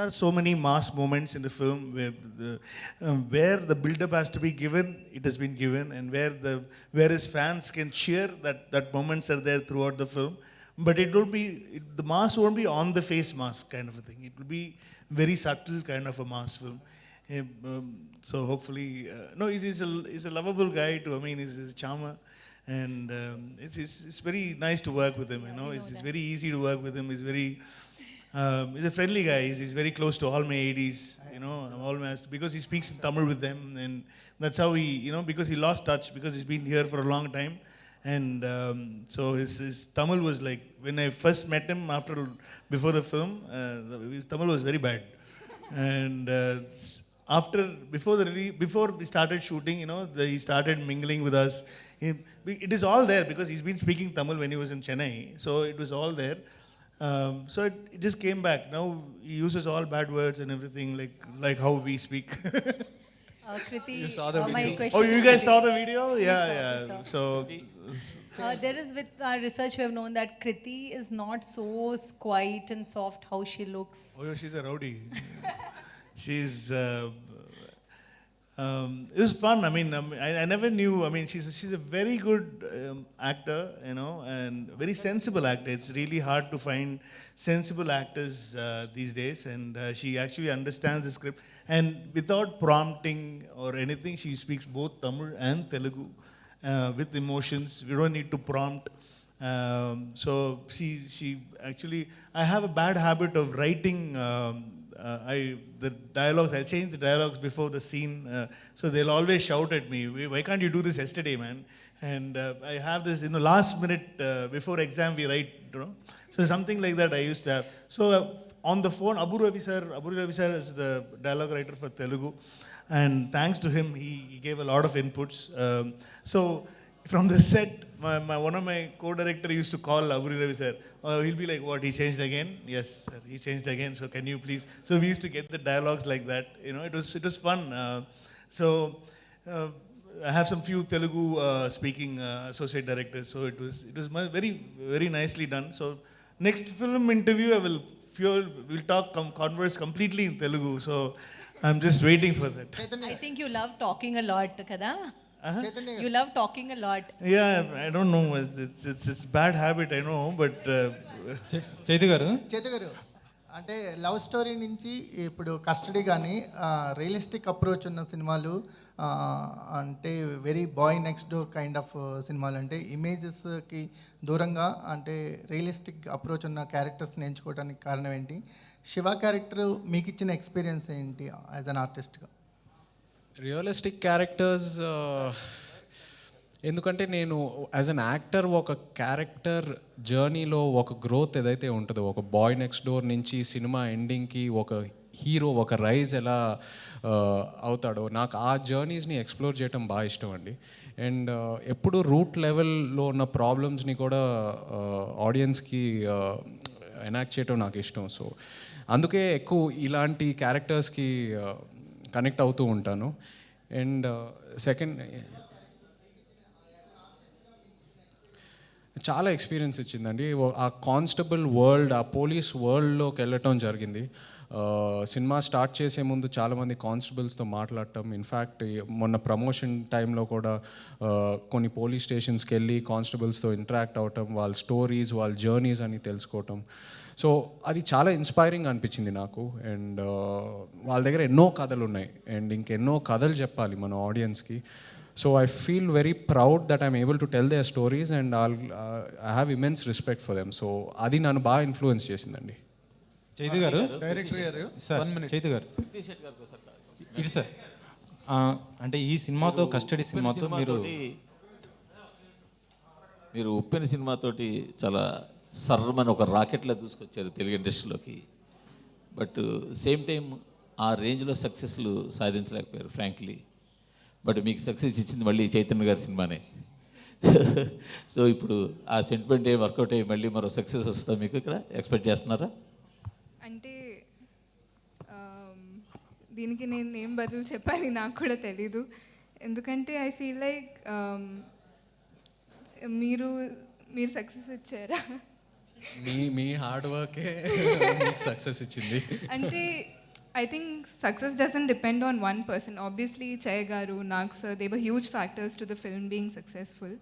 are so many mass moments in the film where the build-up has to be given. It has been given, and where his fans can cheer. That moments are there throughout the film. But the mask won't be on the face mask kind of a thing. It will be very subtle kind of a mask film. So hopefully, no, he's a lovable guy too. I mean, he's a charmer, and it's very nice to work with him. You know, it's very easy to work with him. He's a friendly guy. He's very close to all my ADs. You know, because he speaks in Tamil with them, and that's how because he lost touch because he's been here for a long time. And so his Tamil was like, when I first met him before the film, his Tamil was very bad. And before we started shooting, he started mingling with us. It is all there because he's been speaking Tamil when he was in Chennai, so it was all there. So it just came back. Now he uses all bad words and everything, like how we speak. Kriti, You saw the my video? question. Oh, you guys saw the video? We Yeah. saw. So There is, with our research, we have known that Kriti is not so quiet and soft how she looks. oh, yeah, she's a rowdy. She's. It was fun. I mean, I never knew. I mean, she's a very good actor, and very sensible actor. It's really hard to find sensible actors these days, and she actually understands the script. And without prompting or anything, she speaks both Tamil and Telugu with emotions. We don't need to prompt. So she actually. I have a bad habit of writing. The dialogues, I change the dialogues before the scene, so they'll always shout at me, why can't you do this yesterday, man? And I have this, last minute before exam we write, so something like that I used to have. So on the phone, Abu Ravi sir is the dialogue writer for Telugu, and thanks to him, he gave a lot of inputs. So from the set, one of my co-director used to call Abu Ravi sir. He'll be like, what, he changed again? Yes, sir, he changed again. So can you please? So we used to get the dialogues like that. It was fun. I have some few Telugu speaking associate directors. So it was very, very nicely done. So next film interview, we'll converse completely in Telugu. So I'm just waiting for that. I think you love talking a lot, kada? You love talking a lot. Yeah, I don't know. It's bad habit, I know, but Chaitu గారు అంటే love story నుంచి ఇప్పుడు custody కానీ realistic approach ఉన్న సినిమాలు అంటే very boy next door kind of సినిమాలు అంటే ఇమేజెస్కి దూరంగా అంటే రియలిస్టిక్ అప్రోచ్ ఉన్న క్యారెక్టర్స్ని ఎంచుకోవడానికి కారణం ఏంటి? శివ క్యారెక్టర్ మీకు ఇచ్చిన ఎక్స్పీరియన్స్ ఏంటి యాజ్ అన్ ఆర్టిస్ట్గా? రియలిస్టిక్ క్యారెక్టర్స్ ఎందుకంటే నేను యాజ్ అన్ యాక్టర్ ఒక క్యారెక్టర్ జర్నీలో ఒక గ్రోత్ ఏదైతే ఉంటుందో, ఒక బాయ్ నెక్స్ట్ డోర్ నుంచి సినిమా ఎండింగ్కి ఒక హీరో ఒక రైజ్ ఎలా అవుతాడో, నాకు ఆ జర్నీస్ని ఎక్స్ప్లోర్ చేయడం బాగా ఇష్టం అండి. అండ్ ఎప్పుడు రూట్ లెవెల్లో ఉన్న ప్రాబ్లమ్స్ని కూడా ఆడియన్స్కి ఎనాక్ట్ చేయడం నాకు ఇష్టం. సో అందుకే ఎక్కువ ఇలాంటి క్యారెక్టర్స్కి కనెక్ట్ అవుతూ ఉంటాను. అండ్ సెకండ్, చాలా ఎక్స్పీరియన్స్ ఇచ్చిందండి. ఆ కానిస్టేబుల్ వరల్డ్, ఆ పోలీస్ వరల్డ్లోకి వెళ్ళటం జరిగింది. సినిమా స్టార్ట్ చేసే ముందు చాలామంది కానిస్టేబుల్స్తో మాట్లాడటం, ఇన్ఫ్యాక్ట్ మొన్న ప్రమోషన్ టైంలో కూడా కొన్ని పోలీస్ స్టేషన్స్కి వెళ్ళి కానిస్టేబుల్స్తో ఇంటరాక్ట్ అవ్వటం, వాళ్ళ స్టోరీస్, వాళ్ళ జర్నీస్ అని తెలుసుకోవటం. సో అది చాలా ఇన్స్పైరింగ్ అనిపించింది నాకు. అండ్ వాళ్ళ దగ్గర ఎన్నో కథలు ఉన్నాయి, అండ్ ఇంకెన్నో కథలు చెప్పాలి మన ఆడియన్స్కి. So I feel very proud that I'm able to tell their stories, and I have immense respect for them. So అది నన్ను బాగా ఇన్ఫ్లుయెన్స్ చేసిందండి. చైతు గారు, డైరెక్టర్ గారు, సార్, చైతు గారు ఇటు సార్, అంటే ఈ సినిమాతో కస్టడీ సినిమాతో మీరు మీరు ఉప్పెన సినిమాతోటి చాలా సర్రమని ఒక రాకెట్లా దూసుకొచ్చారు తెలుగు ఇండస్ట్రీలోకి. బట్ సేమ్ టైం ఆ రేంజ్లో సక్సెస్లు సాధించలేకపోయారు ఫ్రాంక్లీ. బట్ మీకు సక్సెస్ ఇచ్చింది మళ్ళీ చైతన్య గారి సినిమానే. సో ఇప్పుడు ఆ సెంటిమెంట్ వర్కౌట్ అయ్యి మళ్ళీ మరో సక్సెస్ వస్తుందా మీకు ఇక్కడ ఎక్స్పెక్ట్ చేస్తున్నారా? అంటే దీనికి నేను ఏం బదులు చెప్పాలి నాకు కూడా తెలీదు. ఎందుకంటే ఐ ఫీల్ లైక్ మీరు సక్సెస్ ఇచ్చారా? మీ హార్డ్ వర్కే మీకు సక్సెస్ ఇచ్చింది. అంటే I think success doesn't depend on one person. Obviously Chay గారు, Nag sir, they were huge factors to the film being successful.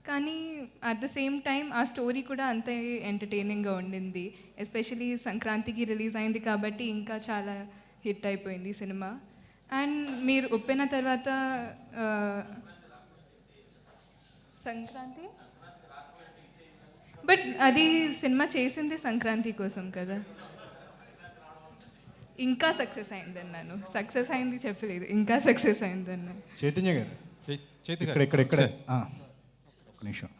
కానీ అట్ ద సేమ్ టైం ఆ స్టోరీ కూడా అంతే ఎంటర్టైనింగ్గా ఉండింది. ఎస్పెషలీ సంక్రాంతికి రిలీజ్ అయింది కాబట్టి ఇంకా చాలా హిట్ అయిపోయింది సినిమా. అండ్ మీరు ఒప్పిన తర్వాత సంక్రాంతి, బట్ అది సినిమా చేసింది సంక్రాంతి కోసం కదా. ఇంకా సక్సెస్ అయిందన్నాను, సక్సెస్ అయింది చెప్పలేదు, ఇంకా సక్సెస్ అయిందన్నాను. చైతన్య గారు ఇక్కడ ఒక నిమిషం.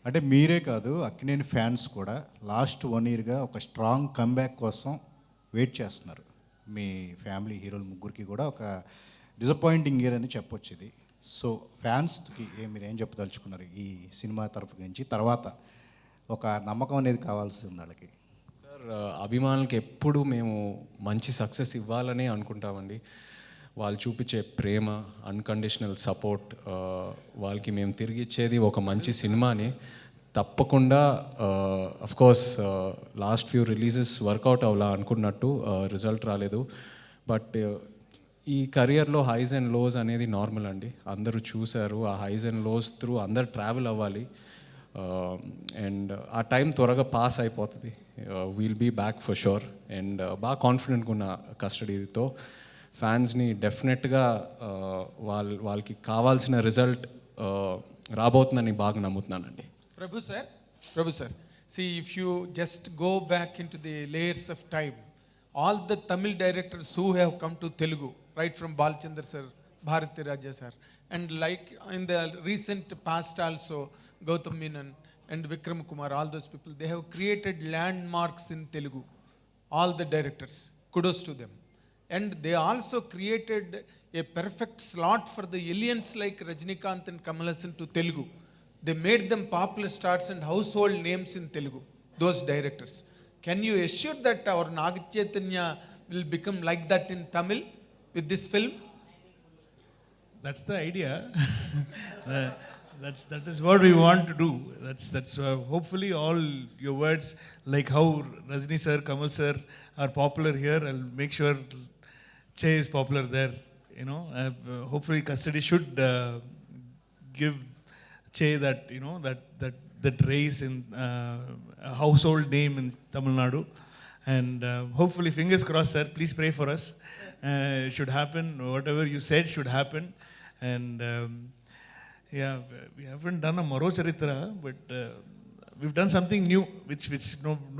అంటే మీరే కాదు, అక్కినేని ఫ్యాన్స్ కూడా లాస్ట్ 1 yearగా ఒక స్ట్రాంగ్ కమ్బ్యాక్ కోసం వెయిట్ చేస్తున్నారు. మీ ఫ్యామిలీ హీరోలు ముగ్గురికి కూడా ఒక డిసప్పాయింటింగ్ ఇయర్ అని చెప్పొచ్చు ఇది. సో ఫ్యాన్స్కి మీరేం చెప్పదలుచుకున్నారు ఈ సినిమా తరఫు నుంచి? తర్వాత ఒక నమ్మకం అనేది కావాల్సి ఉంది వాళ్ళకి. సార్, అభిమానులకి ఎప్పుడు మేము మంచి సక్సెస్ ఇవ్వాలనే అనుకుంటామండి. వాళ్ళు చూపించే ప్రేమ, అన్కండిషనల్ సపోర్ట్, వాళ్ళకి మేము తిరిగి ఇచ్చేది ఒక మంచి సినిమాని. తప్పకుండా course last few releases work out అవ్వాలా అనుకున్నట్టు రిజల్ట్ రాలేదు. బట్ ఈ కెరియర్లో హైస్ అండ్ లోస్ అనేది నార్మల్ అండి. అందరూ చూశారు ఆ హైస్ అండ్ లోస్ త్రూ అందరు ట్రావెల్ అవ్వాలి. అండ్ ఆ టైం త్వరగా పాస్ అయిపోతుంది. We'll be back for sure. And బాగా కాన్ఫిడెంట్గా ఉన్న కస్టడీతో ఫ్యాన్స్ని డెఫినెట్గా వాళ్ళకి కావాల్సిన రిజల్ట్ రాబోతుందని బాగా నమ్ముతున్నానండి. Prabhu sir, see, if you just go back into the layers of time, all the Tamil directors who have come to Telugu, right from Balchandra sir, Bharati Raja sir, and like in the recent past also, Gautam Menon and Vikram Kumar, all those people, they have created landmarks in Telugu. All the directors, kudos to them. And they also created a perfect slot for the aliens like Rajinikanth and Kamal Haasan to Telugu. They made them popular stars and household names in Telugu, those directors. Can you assure that our Naga Chaitanya will become like that in Tamil with this film? That's the idea. That is what we want to do. That's hopefully all your words, like how Rajni sir, Kamal sir are popular here, I'll make sure Che is popular there. You know, hopefully custody should give Che that, you know, that raise in a household name in Tamil Nadu. And hopefully, fingers crossed, sir, please pray for us. It should happen. Whatever you said should happen. And yeah, we haven't done a Maro Charitra, but we've done something new, which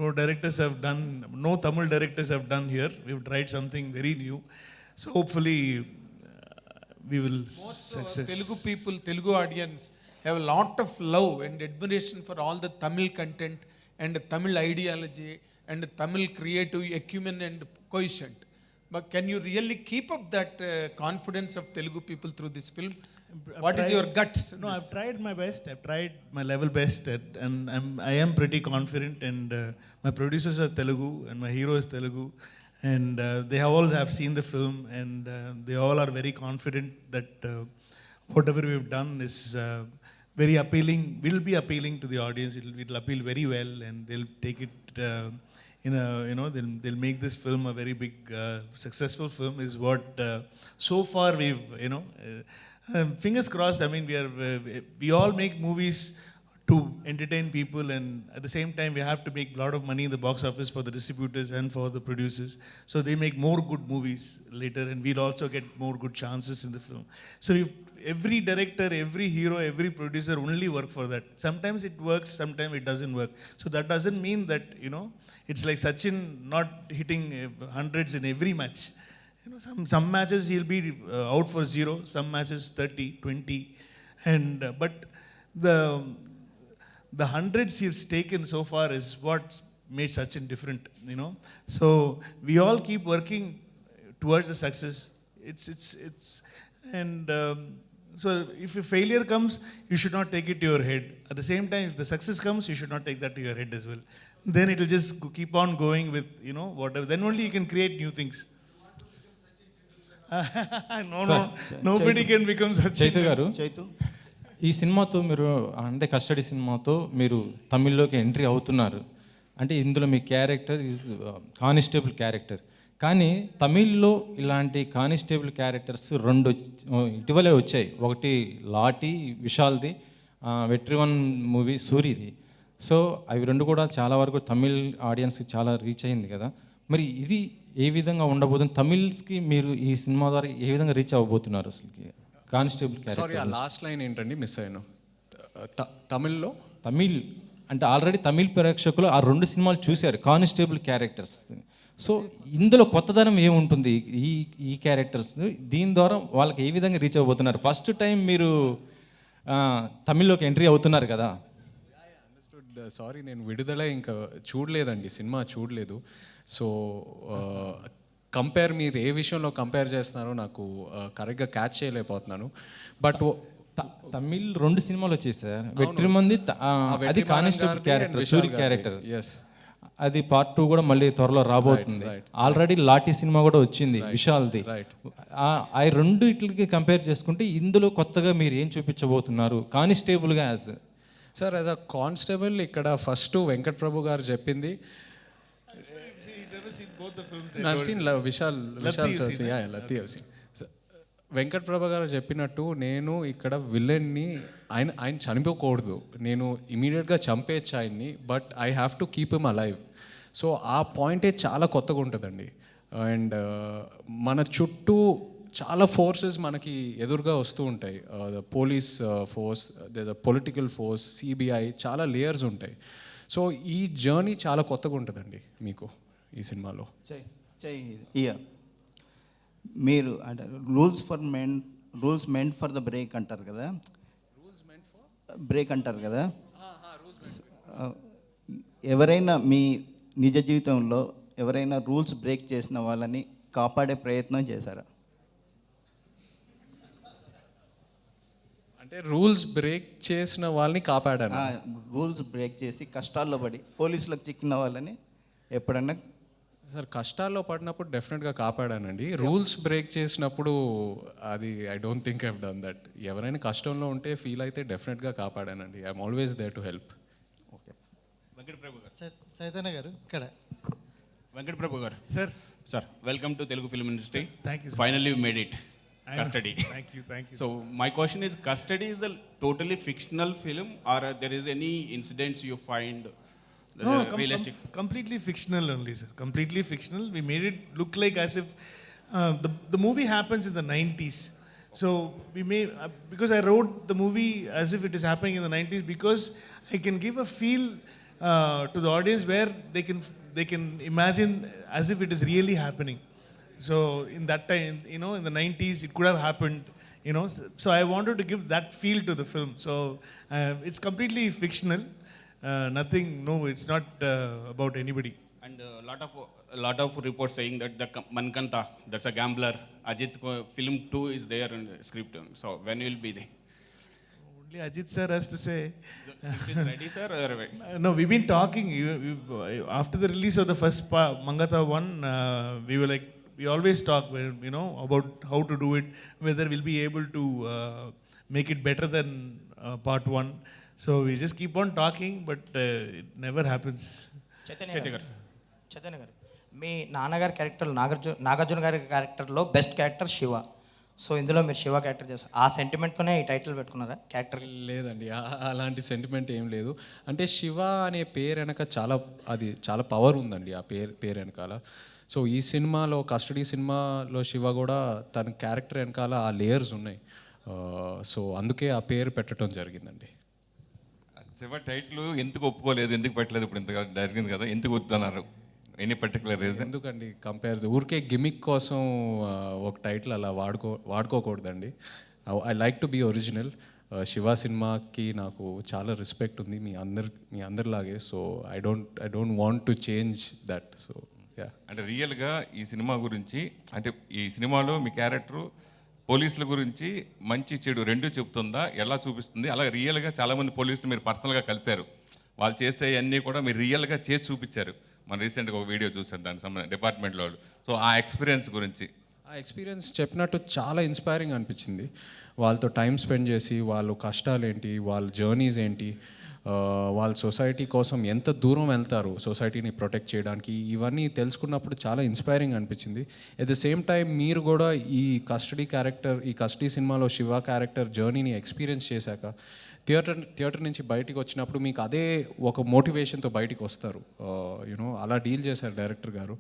no directors have done, no Tamil directors have done here. We've tried something very new. So hopefully, we will success. Telugu people, Telugu audience have a lot of love and admiration for all the Tamil content and Tamil ideology and Tamil creative acumen and quotient. But can you really keep up that confidence of Telugu people through this film? What is your guts? No, I've tried my best. I've tried my level best, and I am pretty confident. And my producers are Telugu, and my hero is Telugu, and they all have seen the film, and they all are very confident that whatever we've done is very appealing. Will be appealing to the audience. It'll appeal very well, and they'll take it. They'll make this film a very big, successful film. Is what so far we've fingers crossed. I mean, we all make movies to entertain people, and at the same time, we have to make a lot of money in the box office for the distributors and for the producers. So they make more good movies later, and we'll also get more good chances in the film. So every director, every hero, every producer only work for that. Sometimes it works, sometimes it doesn't work. So that doesn't mean that, it's like Sachin not hitting hundreds in every match. Some matches he'll be out for 0, some matches 30, 20, and but the hundreds he's taken so far is what's made Sachin different, you know. So we all keep working towards the success. It's and so if a failure comes, you should not take it to your head. At the same time, if the success comes, you should not take that to your head as well. Then it will just keep on going with, you know, whatever. Then only you can create new things. No, nobody can become Sachin. Chaitu గారు, ఈ సినిమాతో మీరు అంటే custody సినిమాతో మీరు తమిళ్లోకి entry అవుతున్నారు. అంటే ఇందులో మీ క్యారెక్టర్ ఈజ్ కానిస్టేబుల్ క్యారెక్టర్. కానీ తమిళ్లో ఇలాంటి కానిస్టేబుల్ క్యారెక్టర్స్ రెండు ఇటీవలే వచ్చాయి. ఒకటి లాటి విశాల్ది, వెట్రివన్ మూవీ సూరిది. సో అవి రెండు కూడా చాలా వరకు తమిళ్ ఆడియన్స్కి చాలా రీచ్ అయింది కదా. మరి ఇది ఏ విధంగా ఉండబోతుంది? తమిళ్కి మీరు ఈ సినిమా ద్వారా ఏ విధంగా రీచ్ అవ్వబోతున్నారు అసలుకి? కానిస్టేబుల్ సారీ, ఆ క్యారెక్టర్ లాస్ట్ లైన్ ఏంటండి, మిస్ అయ్యాను. తమిళ్లో తమిళ్ అంటే ఆల్రెడీ తమిళ్ ప్రేక్షకులు ఆ రెండు సినిమాలు చూశారు కానిస్టేబుల్ క్యారెక్టర్స్. సో ఇందులో కొత్తదనం ఏముంటుంది ఈ క్యారెక్టర్స్? దీని ద్వారా వాళ్ళకి ఏ విధంగా రీచ్ అవ్వబోతున్నారు? ఫస్ట్ టైం మీరు తమిళ్లోకి ఎంట్రీ అవుతున్నారు కదా. సారీ, నేను విడుదల ఇంకా చూడలేదండి, సినిమా చూడలేదు. సో కంపేర్ మీరు ఏ విషయంలో కంపేర్ చేస్తున్నారో నాకు కరెక్ట్గా క్యాచ్ చేయలేకపోతున్నాను. బట్ తమిళ్ రెండు సినిమాలు వచ్చేసారు. వెట్రిమంది అది constable character, Suri character. Yes, అది పార్ట్ 2 కూడా మళ్ళీ త్వరలో రాబోతుంది. ఆల్రెడీ లాటి సినిమా కూడా వచ్చింది విశాల్ది. ఆ రెండు ఇట్లకి కంపేర్ చేసుకుంటే ఇందులో కొత్తగా మీరు ఏం చూపించబోతున్నారు కానిస్టేబుల్గా? As sir, as a constable ఇక్కడ ఫస్ట్ వెంకట్ ప్రభు గారు చెప్పింది, వెంకట్ ప్రభు గారు చెప్పినట్టు నేను ఇక్కడ విలన్ని ఆయన చనిపోకూడదు, నేను ఇమీడియట్గా చంపేయచ్చు ఆయన్ని, but I have to keep him alive. So ఆ పాయింటే చాలా కొత్తగా ఉంటుందండి. అండ్ మన చుట్టూ చాలా ఫోర్సెస్ మనకి ఎదురుగా వస్తూ ఉంటాయి. Police force, political force, CBI, చాలా లేయర్స్ ఉంటాయి. సో ఈ జర్నీ చాలా కొత్తగా ఉంటుందండి మీకు ఈ సినిమాలో. మీరు అంటే rules meant for the break అంటారు కదా, బ్రేక్ అంటారు కదా. ఎవరైనా మీ నిజ జీవితంలో ఎవరైనా రూల్స్ బ్రేక్ చేసిన వాళ్ళని కాపాడే ప్రయత్నం చేశారా? అంటే రూల్స్ బ్రేక్ చేసిన వాళ్ళని కాపాడాను. రూల్స్ బ్రేక్ చేసి కష్టాల్లో పడి పోలీసులకు చిక్కిన వాళ్ళని ఎప్పుడన్నా? సార్, కష్టాల్లో పడినప్పుడు డెఫినెట్గా కాపాడానండి. రూల్స్ బ్రేక్ చేసినప్పుడు అది I don't think I've done that. ఎవరైనా కష్టంలో ఉంటే ఫీల్ అయితే డెఫినెట్గా కాపాడానండి. I'm always there to help. Okay. Venkata Prabhu గారు, చైతన్య గారు ఇక్కడ. వెంకట ప్రభు గారు sir, welcome to Telugu film industry. Thank you. Finally may made it. Custody. Thank you. So my question is, Custody is a totally fictional film, or there is any incidents you find that are realistic? Completely fictional only, sir. Completely fictional. We made it look like as if the movie happens in the 90s. So we made because I wrote the movie as if it is happening in the 90s, because I can give a feel to the audience where they can imagine as if it is really happening. So in that time, you know, in the 90s, it could have happened, you know. So I wanted to give that feel to the film. So it's completely fictional. Nothing, no, it's not about anybody. And a lot of reports saying that the Mankanta, that's a gambler, Ajit film 2 is there in the script. So when will be there? Only Ajit sir has to say. The script is ready, sir? Or No, we've been talking. After the release of the first Mangata one, we were like, we always talk, you know, about how to do it, whether we'll be able to make it better than part 1. So we just keep on talking, but it never happens. Chaitanya గారు, మీ నాన్నగారి character Nagarjuna గారి క్యారెక్టర్లో best character Shiva. So ఇందులో మీరు Shiva character చేస్తారు. ఆ సెంటిమెంట్తోనే ఈ title పెట్టుకున్నారా క్యారెక్టర్? లేదండి, అలాంటి సెంటిమెంట్ ఏం లేదు. అంటే శివ అనే పేరు వెనక చాలా పవర్ ఉందండి ఆ పేరు వెనకాల. సో ఈ సినిమాలో, కస్టడీ సినిమాలో శివ కూడా తన క్యారెక్టర్ వెనకాల ఆ లేయర్స్ ఉన్నాయి. సో అందుకే ఆ పేరు పెట్టడం జరిగిందండి. శివ టైటిల్ ఎందుకు ఒప్పుకోలేదు, ఎందుకు పెట్టలేదు? ఇప్పుడు ఇంత జరిగింది కదా, ఎందుకు వద్దన్నారు? Any particular reason? ఎందుకండి ఊరికే గిమిక్ కోసం ఒక టైటిల్ అలా వాడుకోకూడదండి. I like to be original. Siva సినిమాకి నాకు చాలా రెస్పెక్ట్ ఉంది మీ అందరిలాగే. So I don't want to change that. So yeah. అంటే రియల్గా ఈ సినిమా గురించి, అంటే ఈ సినిమాలో మీ క్యారెక్టరు పోలీసుల గురించి మంచి చెడు రెండూ చెప్తుందా, ఎలా చూపిస్తుంది? అలా రియల్గా చాలామంది పోలీసులు మీరు పర్సనల్గా కలిశారు, వాళ్ళు చేసే అన్నీ కూడా మీరు రియల్గా చేసి చూపించారు. మన రీసెంట్గా ఒక వీడియో చూసారు దానికి సంబంధించి డిపార్ట్మెంట్లో వాళ్ళు. సో ఆ ఎక్స్పీరియన్స్ గురించి. ఆ ఎక్స్పీరియన్స్ చెప్పినట్టు చాలా ఇన్స్పైరింగ్ అనిపించింది. వాళ్ళతో టైం స్పెండ్ చేసి వాళ్ళ కష్టాలు ఏంటి, వాళ్ళ జర్నీస్ ఏంటి, వాళ్ళ సొసైటీ కోసం ఎంత దూరం వెళ్తారు సొసైటీని ప్రొటెక్ట్ చేయడానికి, ఇవన్నీ తెలుసుకున్నప్పుడు చాలా ఇన్స్పైరింగ్ అనిపించింది. ఎట్ ద సేమ్ టైం మీరు కూడా ఈ కస్టడీ సినిమాలో శివ క్యారెక్టర్ జర్నీని ఎక్స్పీరియన్స్ చేశాక థియేటర్ నుంచి బయటికి వచ్చినప్పుడు మీకు అదే ఒక మోటివేషన్తో బయటికి వస్తారు. యూనో అలా డీల్ చేశారు డైరెక్టర్ గారు.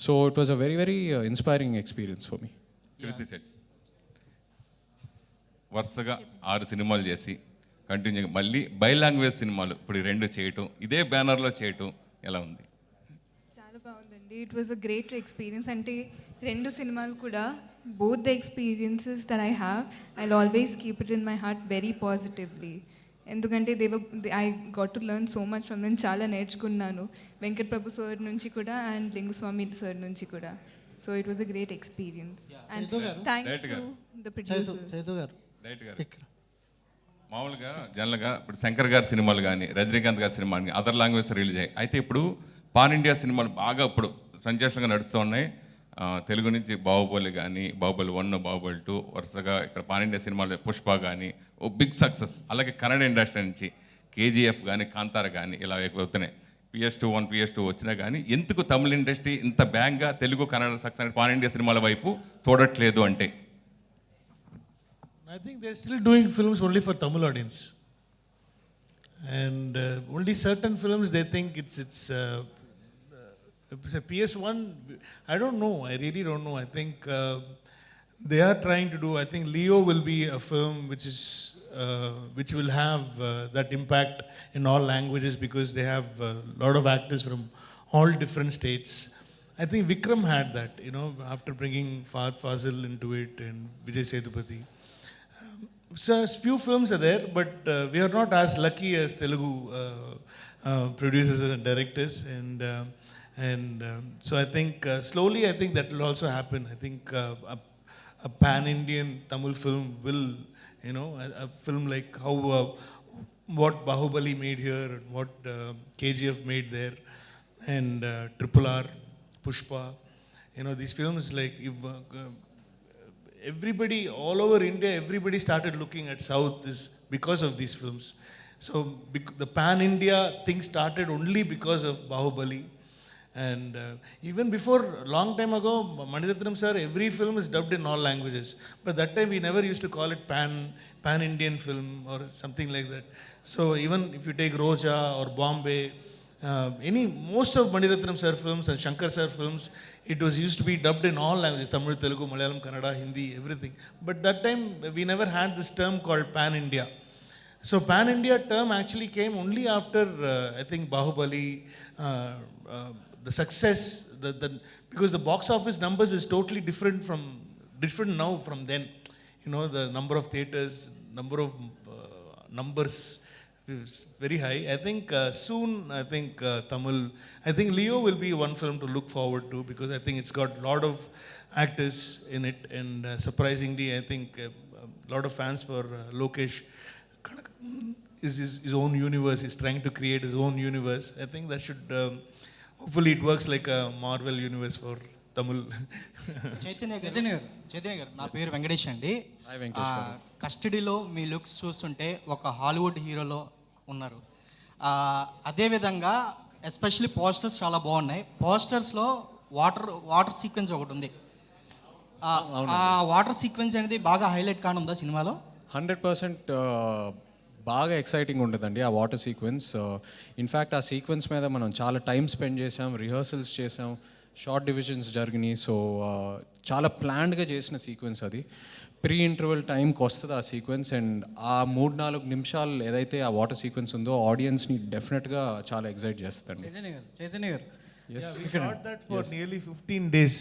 So it was a very very inspiring experience for me. వరుసగా 6 సినిమాలు చేసి కంటిన్యూగా మళ్ళీ బై లాంగ్వేజ్ సినిమాలు ఇప్పుడు 2 చేయటం, ఇదే బ్యానర్లో చేయటం ఎలా ఉంది? చాలా బాగుందండి. It was a great experience. అంటే 2 సినిమాలు కూడా both the experiences that I have I always keep it in my heart very positively. ఎందుకంటే I got to learn so much from them. చాలా నేర్చుకున్నాను వెంకట్ ప్రభు సార్ నుంచి కూడా అండ్ లింగుస్వామి సార్ నుంచి కూడా. So it was a great experience and thanks to the producers. మామూలుగా జనరల్గా ఇప్పుడు శంకర్ గారి సినిమాలు కానీ రజనీకాంత్ గారి సినిమాలు కానీ అదర్ లాంగ్వేజ్ రిలీజ్ అయ్యాయి. అయితే ఇప్పుడు పాన్ ఇండియా సినిమాలు బాగా ఇప్పుడు సంచలనంగా నడుస్తూ ఉన్నాయి. తెలుగు నుంచి బాహుబలి కానీ, బాహుబలి 1, బాహుబలి 2, వరుసగా ఇక్కడ పాన్ ఇండియా సినిమాలు పుష్ప కానీ ఓ బిగ్ సక్సెస్. అలాగే కన్నడ ఇండస్ట్రీ నుంచి కేజీఎఫ్ కానీ, కాంతార కానీ ఇలా అవుతున్నాయి. PS2 1, PS2 వచ్చినా కానీ ఎందుకు తమిళ ఇండస్ట్రీ ఇంత బ్యాంగ్గా Telugu Kannada success pan India సినిమాల వైపు చూడట్లేదు అంటే? I think they're still doing films only for Tamil audience, and only certain films they think it's a PS1. I don't know. I really don't know. I think they are trying to do. I think Leo will be a film which will have that impact in all languages because they have a lot of actors from all different states. I think Vikram had that, after bringing Fahad Fazil into it and Vijay Sethupathi. So few films are there, but we are not as lucky as Telugu producers and directors, and so I think slowly I think that will also happen. I think a pan-Indian Tamil film will, a film like how what Bahubali made here and what KGF made there, and RRR, Pushpa, these films like. Everybody all over India, everybody started looking at South is because of these films. So the pan-India thing started only because of Bahubali. And even before, long time ago, Maniratnam sir, every film is dubbed in all languages. But that time we never used to call it pan-Indian film or something like that. So even if you take Roja or Bombay, most of Maniratnam sir films and Shankar sir films, it was used to be dubbed in all languages, Tamil, Telugu, Malayalam, Kannada, Hindi, everything. But that time we never had this term called pan-India. So pan-India term actually came only after I think Bahubali, the success, because the box office numbers is totally different now from then. The number of theaters, number of numbers is very high. I think soon, Tamil, I think Leo will be one film to look forward to because I think it's got a lot of actors in it, and surprisingly, I think a lot of fans for Lokesh is his own universe. He's trying to create his own universe. I think that should, hopefully it works like a Marvel universe for Tamil. Chaitanya గారు, నా పేరు వెంకటేష్ అండి. కస్టడీలో మీ looks చూస్తుంటే ఒక Hollywood హీరోలో ఉన్నారు. అదేవిధంగా especially posters చాలా బాగున్నాయి. పోస్టర్స్లో వాటర్ సీక్వెన్స్ ఒకటి ఉంది. ఆ వాటర్ సీక్వెన్స్ అనేది బాగా హైలైట్ కానుందా సినిమాలో? 100% బాగా ఎక్సైటింగ్ ఉంటుందండి ఆ వాటర్ సీక్వెన్స్. ఇన్ఫ్యాక్ట్ ఆ సీక్వెన్స్ మీద మనం చాలా టైం స్పెండ్ చేసాం, రిహర్సల్స్ చేసాం, షార్ట్ డివిజన్స్ జరిగినాయి. సో చాలా ప్లాన్డ్గా చేసిన సీక్వెన్స్ అది. ప్రీ ఇంటర్వెల్ టైంకి వస్తుంది ఆ సీక్వెన్స్, అండ్ ఆ 3-4 నిమిషాలు ఏదైతే ఆ వాటర్ సీక్వెన్స్ ఉందో ఆడియన్స్ని డెఫినెట్గా చాలా ఎగ్జైట్ చేస్తుంది. చైతన్య గారు, we shot that for nearly 15 days.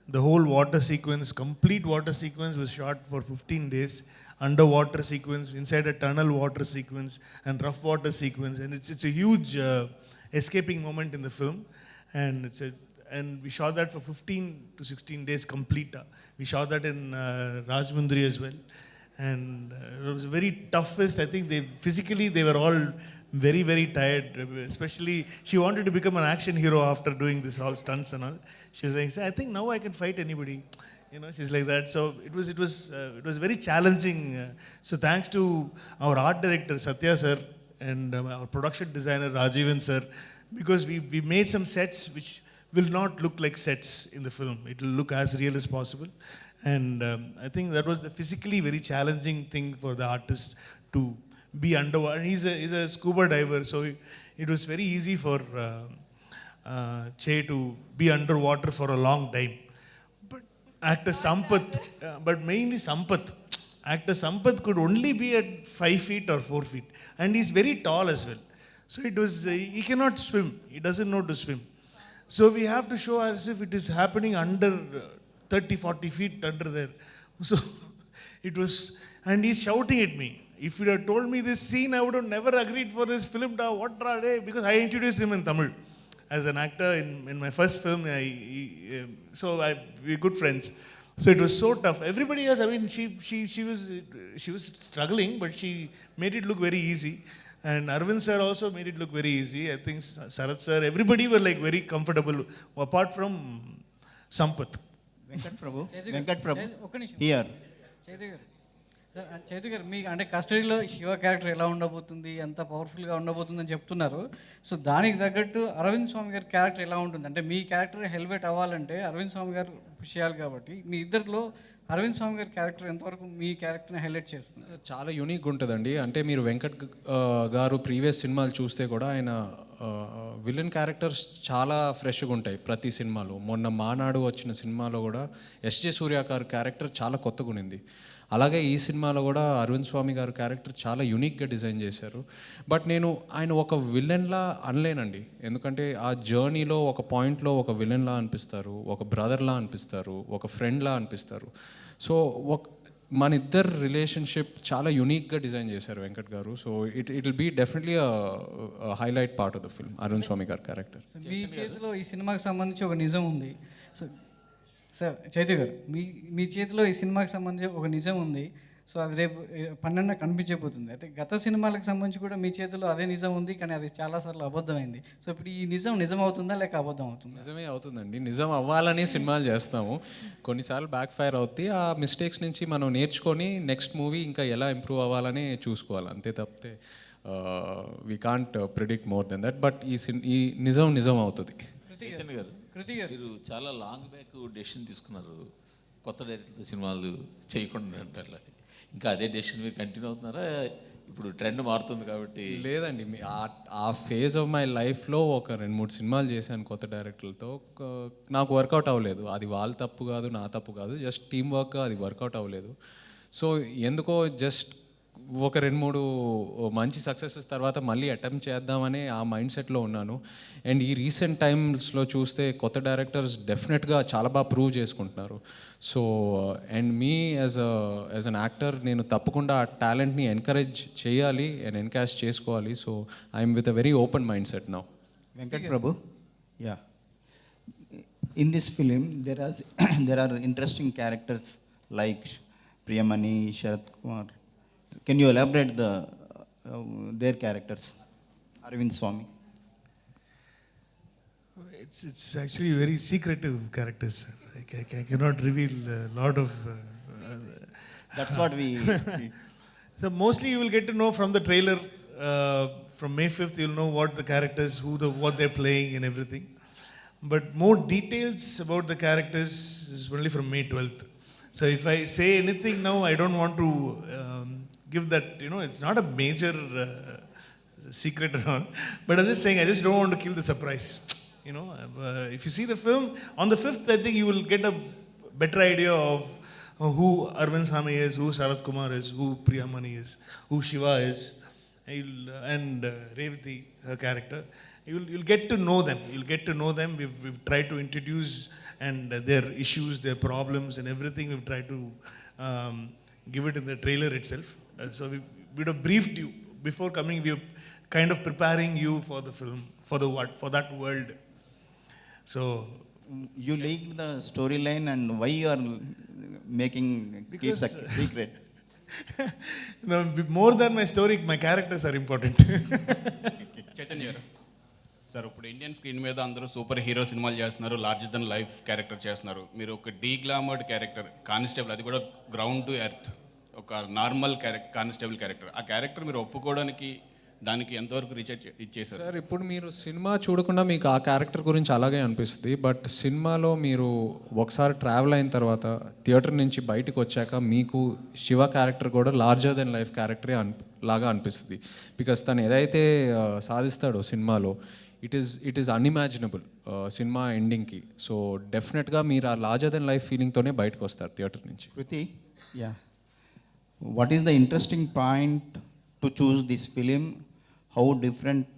The whole water sequence, complete water sequence, was shot for 15 days. Underwater sequence, inside a tunnel water sequence, and rough water sequence, and it's a huge escaping moment in the film, and and we shot that for 15 to 16 days complete. We shot that in Rajmundri as well, and it was very toughest. I think they were all very, very tired. Especially, she wanted to become an action hero after doing this all stunts and all. She was like, I think now I can fight anybody. You know, she's like that. So it was very challenging. So thanks to our art director Satya sir and our production designer Rajivan sir, because we made some sets which will not look like sets in the film. It will look as real as possible. And I think that was the physically very challenging thing for the artist to be underwater. And he's a scuba diver, so it was very easy for Che to be underwater for a long time. But actor Sampath, but mainly Sampath, actor Sampath could only be at 5 feet or 4 feet, and he's very tall as well. So it was he cannot swim. He doesn't know to swim. So we have to show as if it is happening under 30, 40 feet under there. So it was, and he's shouting at me. If you had told me this scene, I would have never agreed for this film. Because I introduced him in Tamil as an actor in my first film. We're good friends. So it was so tough. Everybody else, I mean, she was struggling, but she made it look very easy. And Arvind sir also made it look very easy. I think Sarath sir, everybody were like very comfortable, apart from Sampath. Venkat Prabhu, here. Chaitu గారు మీ అంటే కస్టడీలో Shiva character ఎలా ఉండబోతుంది, ఎంత పవర్ఫుల్గా ఉండబోతుంది అని చెప్తున్నారు. సో దానికి తగ్గట్టు అరవింద్ స్వామి గారి క్యారెక్టర్ ఎలా ఉంటుంది అంటే మీ క్యారెక్టర్ హెల్మెట్ అవ్వాలంటే అరవింద్ స్వామి గారు పుష్ చేయాలి కాబట్టి మీ ఇద్దరిలో అరవింద్ స్వామి గారి క్యారెక్టర్ ఎంతవరకు మీ క్యారెక్టర్ని హైలైట్ చేస్తుంది? చాలా యూనిక్ ఉంటుందండి. అంటే మీరు వెంకట్ గారు ప్రీవియస్ సినిమాలు చూస్తే కూడా ఆయన విలన్ క్యారెక్టర్స్ చాలా ఫ్రెష్గా ఉంటాయి ప్రతి సినిమాలో. మొన్న మానాడు వచ్చిన సినిమాలో కూడా ఎస్జే సూర్య గారి క్యారెక్టర్ చాలా కొత్తగా ఉంది. అలాగే ఈ సినిమాలో కూడా అరవింద్ స్వామి గారు క్యారెక్టర్ చాలా యూనిక్గా డిజైన్ చేశారు. బట్ నేను ఆయన ఒక విలన్లా అనలేనండి, ఎందుకంటే ఆ జర్నీలో ఒక పాయింట్లో ఒక విలన్లా అనిపిస్తారు, ఒక బ్రదర్లా అనిపిస్తారు, ఒక ఫ్రెండ్లా అనిపిస్తారు. సో మన ఇద్దరు రిలేషన్షిప్ చాలా యూనిక్గా డిజైన్ చేశారు వెంకట్ గారు. So it will be definitely highlight part of the film Arvind Swamy గారి క్యారెక్టర్. మీ చేతిలో ఈ సినిమాకి సంబంధించి ఒక నిజం ఉంది. సో సార్ చైతు గారు, మీ చేతిలో ఈ సినిమాకి సంబంధించి ఒక నిజం ఉంది. సో అది రేపు 12న కనిపించబోతుంది. అయితే గత సినిమాలకు సంబంధించి కూడా మీ చేతిలో అదే నిజం ఉంది, కానీ అది చాలాసార్లు అబద్ధమైంది. సో ఇప్పుడు ఈ నిజం అవుతుందా లేక అబద్ధం అవుతుందా? నిజమే అవుతుందండి. నిజం అవ్వాలని సినిమాలు చేస్తాము, కొన్నిసార్లు బ్యాక్ ఫైర్ అవుతాయి. ఆ మిస్టేక్స్ నుంచి మనం నేర్చుకొని నెక్స్ట్ మూవీ ఇంకా ఎలా ఇంప్రూవ్ అవ్వాలని చూసుకోవాలి, అంతే తప్పితే we can't predict more than that. But ఈ నిజం అవుతుంది. మీరు చాలా లాంగ్ బ్యాక్ డెసిషన్ తీసుకున్నారు, కొత్త డైరెక్టర్తో సినిమాలు చేయకుండా ఉండాలి. ఇంకా అదే డెసిషన్ మీరు కంటిన్యూ అవుతున్నారా? ఇప్పుడు ట్రెండ్ మారుతుంది కాబట్టి. లేదండి, ఆ ఫేజ్ ఆఫ్ మై లైఫ్లో ఒక 2-3 సినిమాలు చేశాను కొత్త డైరెక్టర్లతో. నాకు వర్కౌట్ అవ్వలేదు. అది వాళ్ళ తప్పు కాదు, నా తప్పు కాదు, జస్ట్ టీమ్ వర్క్ అది వర్కౌట్ అవ్వలేదు. సో ఎందుకో జస్ట్ ఒక 2-3 మంచి సక్సెసెస్ తర్వాత మళ్ళీ అటెంప్ట్ చేద్దామని ఆ మైండ్ సెట్లో ఉన్నాను. అండ్ ఈ రీసెంట్ టైమ్స్లో చూస్తే కొత్త డైరెక్టర్స్ డెఫినెట్గా చాలా బాగా ప్రూవ్ చేసుకుంటున్నారు. So and me as an actor నేను తప్పకుండా ఆ టాలెంట్ని ఎంకరేజ్ చేయాలి అండ్ ఎన్కాష్ చేసుకోవాలి. So I'm with a very open mind set now. Venkat Prabhu, yeah. In this film, there are interesting characters like Priyamani, Sharat Kumar. Can you elaborate their characters, Arvind Swami? It's actually very secretive characters. I cannot reveal a lot of. That's what we. So mostly you will get to know from the trailer. From May 5th, you'll know what the characters, what they're playing and everything. But more details about the characters is only from May 12th. So if I say anything now, I don't want to. Give that, it's not a major secret at all, but I'm just saying I just don't want to kill the surprise. If you see the film on the 5th, I think you will get a better idea of who Arvind Swami is, who Sarath Kumar is, who Priyamani is, who Shiva is, and Revati, her character. you'll get to know them. You'll get to know them. We've tried to introduce and their issues, their problems, and everything. We've tried to give it in the trailer itself. So we would have briefed you before coming. We were kind of preparing you for the film, for that world. So you leaked the storyline, and why you are making keep the secret? No, more than my story, my characters are important. Chaitanya గారు sir, ఇప్పుడు Indian screen మీద అందరూ super hero సినిమాలు చేస్తున్నారు, larger than life character చేస్తున్నారు. మీరు ఒక డీగ్లామర్డ్ character constable, అది కూడా గ్రౌండ్ టు ఎర్త్, ఒక నార్మల్ కానిస్టేబుల్ క్యారెక్టర్, ఆ క్యారెక్టర్ మీరు ఒప్పుకోవడానికి దానికి ఎంతవరకు రీఛార్జ్ ఇచ్చేసారు? సార్, ఇప్పుడు మీరు సినిమా చూడకుండా మీకు ఆ క్యారెక్టర్ గురించి అలాగే అనిపిస్తుంది. బట్ సినిమాలో మీరు ఒకసారి ట్రావెల్ అయిన తర్వాత థియేటర్ నుంచి బయటకు వచ్చాక మీకు శివ క్యారెక్టర్ కూడా లార్జర్ దెన్ లైఫ్ క్యారెక్టరే లాగా అనిపిస్తుంది. బికాస్ తను ఏదైతే సాధిస్తాడో సినిమాలో ఇట్ ఈస్ అన్ఇమాజినబుల్ సినిమా ఎండింగ్కి. సో డెఫినెట్గా మీరు ఆ లార్జర్ దెన్ లైఫ్ ఫీలింగ్తోనే బయటకు వస్తారు థియేటర్ నుంచి. Krithi, yeah, what is the interesting point to choose this film? How different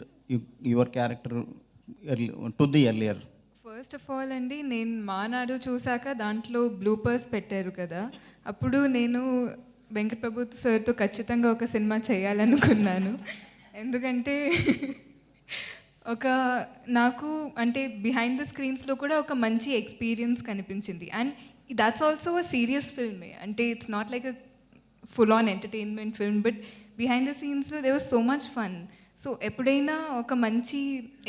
your character to the earlier? First of all అండి, నేను మానాడు చూశాక దాంట్లో బ్లూపర్స్ పెట్టారు కదా, అప్పుడు నేను వెంకట్ ప్రభు సార్తో ఖచ్చితంగా ఒక సినిమా చేయాలనుకున్నాను. ఎందుకంటే నాకు అంటే బిహైండ్ ద స్క్రీన్స్లో కూడా ఒక మంచి ఎక్స్పీరియన్స్ కనిపించింది. And that's also a serious ఫిల్మే, అంటే it's not like a full on entertainment film, but behind the scenes there was so much fun. So ఎప్పుడైనా ఒక మంచి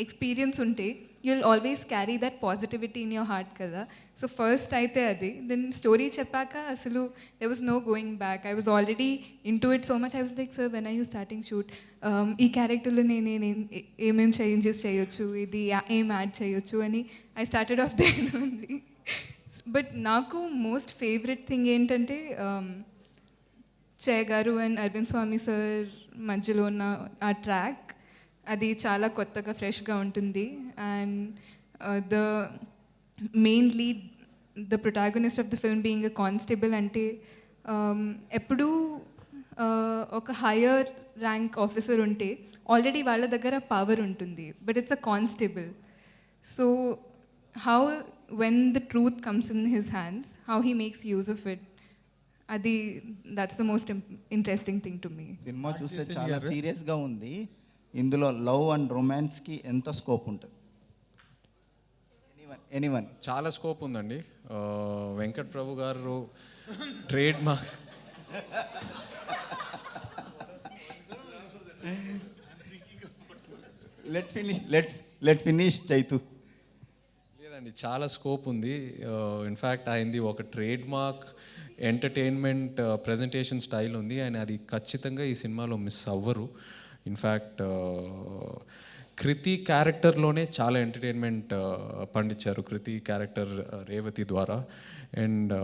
ఎక్స్పీరియన్స్ ఉంటే you will always carry that positivity in your heart కదా. So first అయితే అది, then story చెప్పాక అసలు there was no going back. I was already into it so much. I was like, sir when I you starting shoot, ఈ క్యారెక్టర్లో నేను ఏమేమి changes చేయొచ్చు, ఇది ఏం యాడ్ చేయొచ్చు అని I started of their only. But నాకు మోస్ట్ ఫేవరెట్ థింగ్ ఏంటంటే జయ గారు అండ్ అరవింద్ స్వామి సార్ మధ్యలో ఉన్న ఆ ట్రాక్, అది చాలా కొత్తగా ఫ్రెష్గా ఉంటుంది. And the main lead, the protagonist of the film being a constable, అంటే ఎప్పుడూ ఒక హయ్యర్ ర్యాంక్ ఆఫీసర్ ఉంటే ఆల్రెడీ వాళ్ళ దగ్గర పవర్ ఉంటుంది, but it's a constable. So how when the truth comes in his hands, how he makes use of it, అది that's the most interesting thing to me. సినిమా చూస్తే చాలా సీరియస్గా ఉంది. ఇందులో లవ్ అండ్ రొమాన్స్కి ఎంత స్కోప్ ఉంటుంది? ఎనీవన్ చాలా స్కోప్ ఉందండి. వెంకట్ ప్రభు గారు trade mark let finish Chaitu. లేదండి, చాలా స్కోప్ ఉంది. ఇన్ఫ్యాక్ట్ అయింది ఒక trade mark entertainment presentation style ఉంది, అండ్ అది ఖచ్చితంగా ఈ సినిమాలో మిస్ అవ్వరు. ఇన్ఫ్యాక్ట్ కృతి క్యారెక్టర్లోనే చాలా ఎంటర్టైన్మెంట్ పండించారు కృతి క్యారెక్టర్ రేవతి ద్వారా. అండ్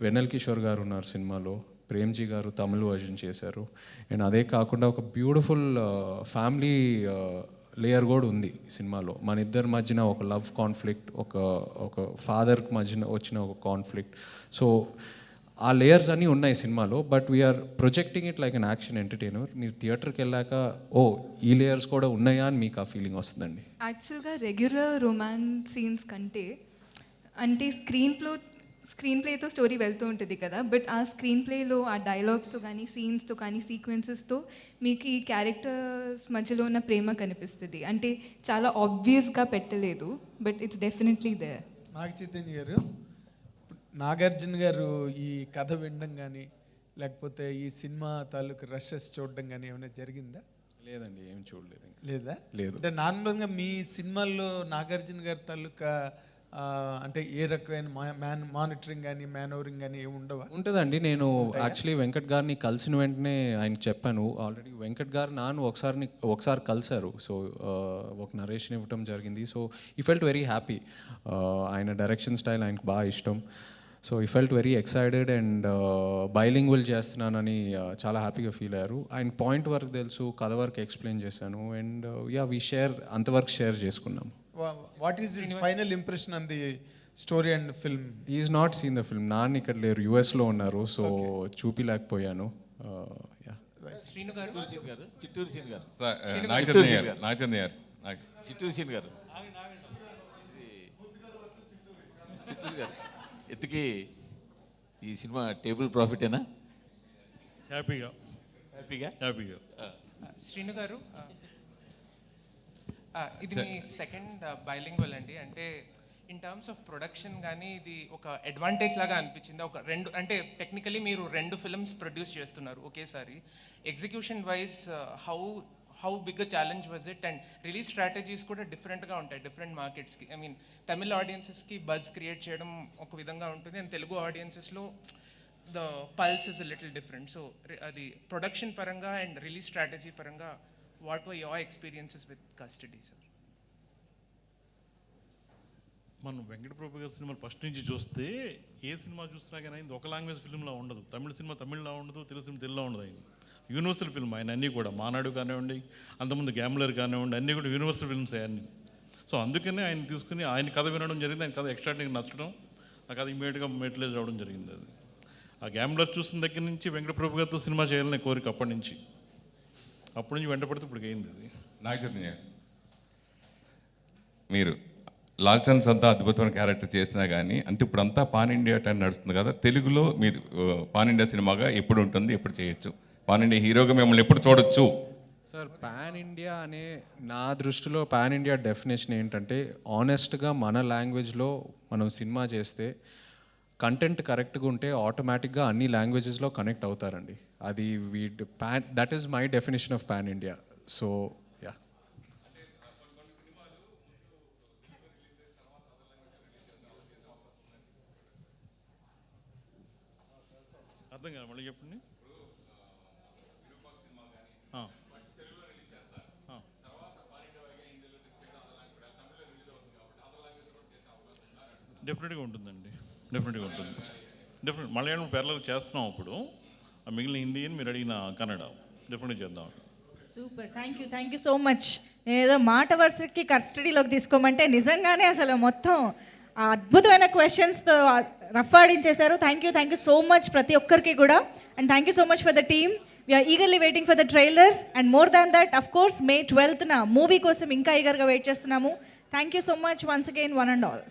వెన్నెల్ కిషోర్ గారు ఉన్నారు సినిమాలో, ప్రేమ్జీ గారు తమిళ వర్జన్ చేశారు. అండ్ అదే కాకుండా ఒక బ్యూటిఫుల్ ఫ్యామిలీ లేయర్ కూడా ఉంది సినిమాలో. మన ఇద్దరి మధ్యన ఒక లవ్ కాన్ఫ్లిక్ట్, ఒక ఫాదర్కి మధ్యన వచ్చిన ఒక కాన్ఫ్లిక్ట్. సో ఆ లేయర్స్ అన్నీ ఉన్నాయి సినిమాలో, but we are projecting it like an action entertainer. మీరు థియేటర్కి వెళ్ళాక ఈ లేయర్స్ కూడా ఉన్నాయా అని మీకు ఆ ఫీలింగ్ వస్తుందండి. యాక్చువల్గా రెగ్యులర్ రొమాన్స్ సీన్స్ కంటే, అంటే స్క్రీన్ ప్లేతో స్టోరీ వెళ్తూ ఉంటుంది కదా, బట్ ఆ స్క్రీన్ ప్లేలో ఆ డైలాగ్స్తో కానీ సీన్స్తో కానీ సీక్వెన్సెస్తో మీకు ఈ క్యారెక్టర్స్ మధ్యలో ఉన్న ప్రేమ కనిపిస్తుంది. అంటే చాలా ఆబ్వియస్గా పెట్టలేదు, బట్ ఇట్స్ డెఫినెట్లీ దేర్. నాగ చైతన్య గారు, నాగార్జున గారు ఈ కథ వినడం కానీ లేకపోతే ఈ సినిమా తాలూకు రషెస్ చూడడం కానీ ఏమైనా జరిగిందా? లేదండి, ఏం చూడలేదు. లేదా? లేదు. అంటే నార్మల్గా మీ సినిమాల్లో నాగార్జున గారి తాలూకా అంటే ఏ రకమైన మానిటరింగ్ కానీ మేనోరింగ్ కానీ ఏమి ఉండవా? ఉంటుందండి. నేను యాక్చువల్లీ వెంకట్ గారిని కలిసిన వెంటనే ఆయనకి చెప్పాను. ఆల్రెడీ వెంకట్ గారు ఒకసారి కలిశారు. సో ఒక నరేషన్ ఇవ్వటం జరిగింది. సో ఈ ఫెల్ట్ వెరీ హ్యాపీ. ఆయన డైరెక్షన్ స్టైల్ ఆయనకు బాగా ఇష్టం. సో ఈ felt very excited and bilingual చేస్తున్నానని చాలా హ్యాపీగా ఫీల్ అయ్యారు. ఆయన పాయింట్ వరకు తెలుసు, కథ వరకు ఎక్స్ప్లెయిన్ చేశాను. అండ్ వీ అంతవరకు షేర్ చేసుకున్నాం. What is his final impression on the story and film? He is not seen the film. నాన్న ఇక్కడ లేరు, యుఎస్లో ఉన్నారు. సో చూపిలేకపోయాను. నాగచంద్ర గారు చిట్టూరు సీన్ గారు, చిట్టూరు గారు, ఇంతకీ ఈ సినిమా టేబుల్ ప్రాఫిటేనా? హ్యాపీగా హ్యాపీగా హ్యాపీగా. శ్రీను గారు, ఇది మీ సెకండ్ బైలింగ్వల్ అండి. అంటే ఇన్ టర్మ్స్ ఆఫ్ ప్రొడక్షన్ కానీ ఇది ఒక అడ్వాంటేజ్ లాగా అనిపించింది. ఒక రెండు అంటే టెక్నికలీ మీరు 2 ఫిల్మ్స్ ప్రొడ్యూస్ చేస్తున్నారు ఒకేసారి. Execution wise how big a challenge was it? And release strategies కూడా డిఫరెంట్గా ఉంటాయి డిఫరెంట్ మార్కెట్స్కి. ఐ మీన్ తమిళ ఆడియన్సెస్కి బజ్ క్రియేట్ చేయడం ఒక విధంగా ఉంటుంది, అండ్ తెలుగు ఆడియన్సెస్లో the pulse is a little different. So అది ప్రొడక్షన్ పరంగా అండ్ రిలీజ్ స్ట్రాటజీ పరంగా what were your experiences with Custody sir? మనం వెంకటప్రభు గారి సినిమాలు ఫస్ట్ నుంచి చూస్తే ఏ సినిమా చూసినా కానీ ఇది ఒక లాంగ్వేజ్ ఫిల్మ్లా ఉండదు. తమిళ సినిమా తమిళ్లా ఉండదు, తెలుగు సినిమా తెలుగులో ఉండదు. ఆయన యూనివర్సల్ ఫిల్మ్. ఆయన అన్నీ కూడా మానాడు కానివ్వండి, అంతకుముందు గ్యామ్లర్ కానివ్వండి, అన్నీ కూడా యూనివర్సల్ ఫిల్మ్స్ అన్నీ. సో అందుకనే ఆయన తీసుకుని ఆయన కథ వినడం జరిగింది. ఆయన కథ ఎక్స్ట్రాడినరీ నచ్చడం, ఆ కథ ఇమీడియట్గా మెట్లేజ్ రావడం జరిగింది. అది ఆ గ్యామ్లర్ చూసిన దగ్గర నుంచి వెంకటప్రభు గారితో సినిమా చేయాలనే కోరిక అప్పటి నుంచి వెంటపడితే ఇప్పుడు అయింది. అది నాగ చైతన్య మీరు లాల్చంద్ అంతా అద్భుతమైన క్యారెక్టర్ చేసినా కానీ అంటే ఇప్పుడు అంతా పాన్ ఇండియా టైం నడుస్తుంది కదా, తెలుగులో మీరు పాన్ ఇండియా సినిమాగా ఎప్పుడు ఉంటుంది, ఎప్పుడు చేయొచ్చు? పాన్ ఇండియా హీరోగా మిమ్మల్ని ఎప్పుడు చూడొచ్చు? సార్, పాన్ ఇండియా అనే నా దృష్టిలో పాన్ ఇండియా డెఫినేషన్ ఏంటంటే ఆనెస్ట్గా మన లాంగ్వేజ్లో మనం సినిమా చేస్తే కంటెంట్ కరెక్ట్గా ఉంటే ఆటోమేటిక్గా అన్ని లాంగ్వేజెస్లో కనెక్ట్ అవుతారండి. అది that is my definition of pan India. So yeah. అర్థం కాదు, మళ్ళీ చెప్పండి. డెఫినెట్గా ఉంటుందండి, డెఫినెట్గా ఉంటుంది. మలయాళం పేర్లకు చేస్తున్నాం ఇప్పుడు, ఆ మిగిలిన హిందీ అని మీరు అడిగిన కన్నడ డెఫినెట్గా చేద్దాం. Super, thank you so much. నేను ఏదో మాట వరుసకి కస్టడీలోకి తీసుకోమంటే నిజంగానే అసలు మొత్తం అద్భుతమైన క్వశ్చన్స్తో రఫ్ ఆడించేశారు. థ్యాంక్ యూ సో మచ్ ప్రతి ఒక్కరికి కూడా. And thank you so much for the team. We're eagerly waiting for the trailer and more than that of course May 12th movie కోసం ఇంకా ఈగర్గా వెయిట్ చేస్తున్నాము. Thank you so much once again, one and all.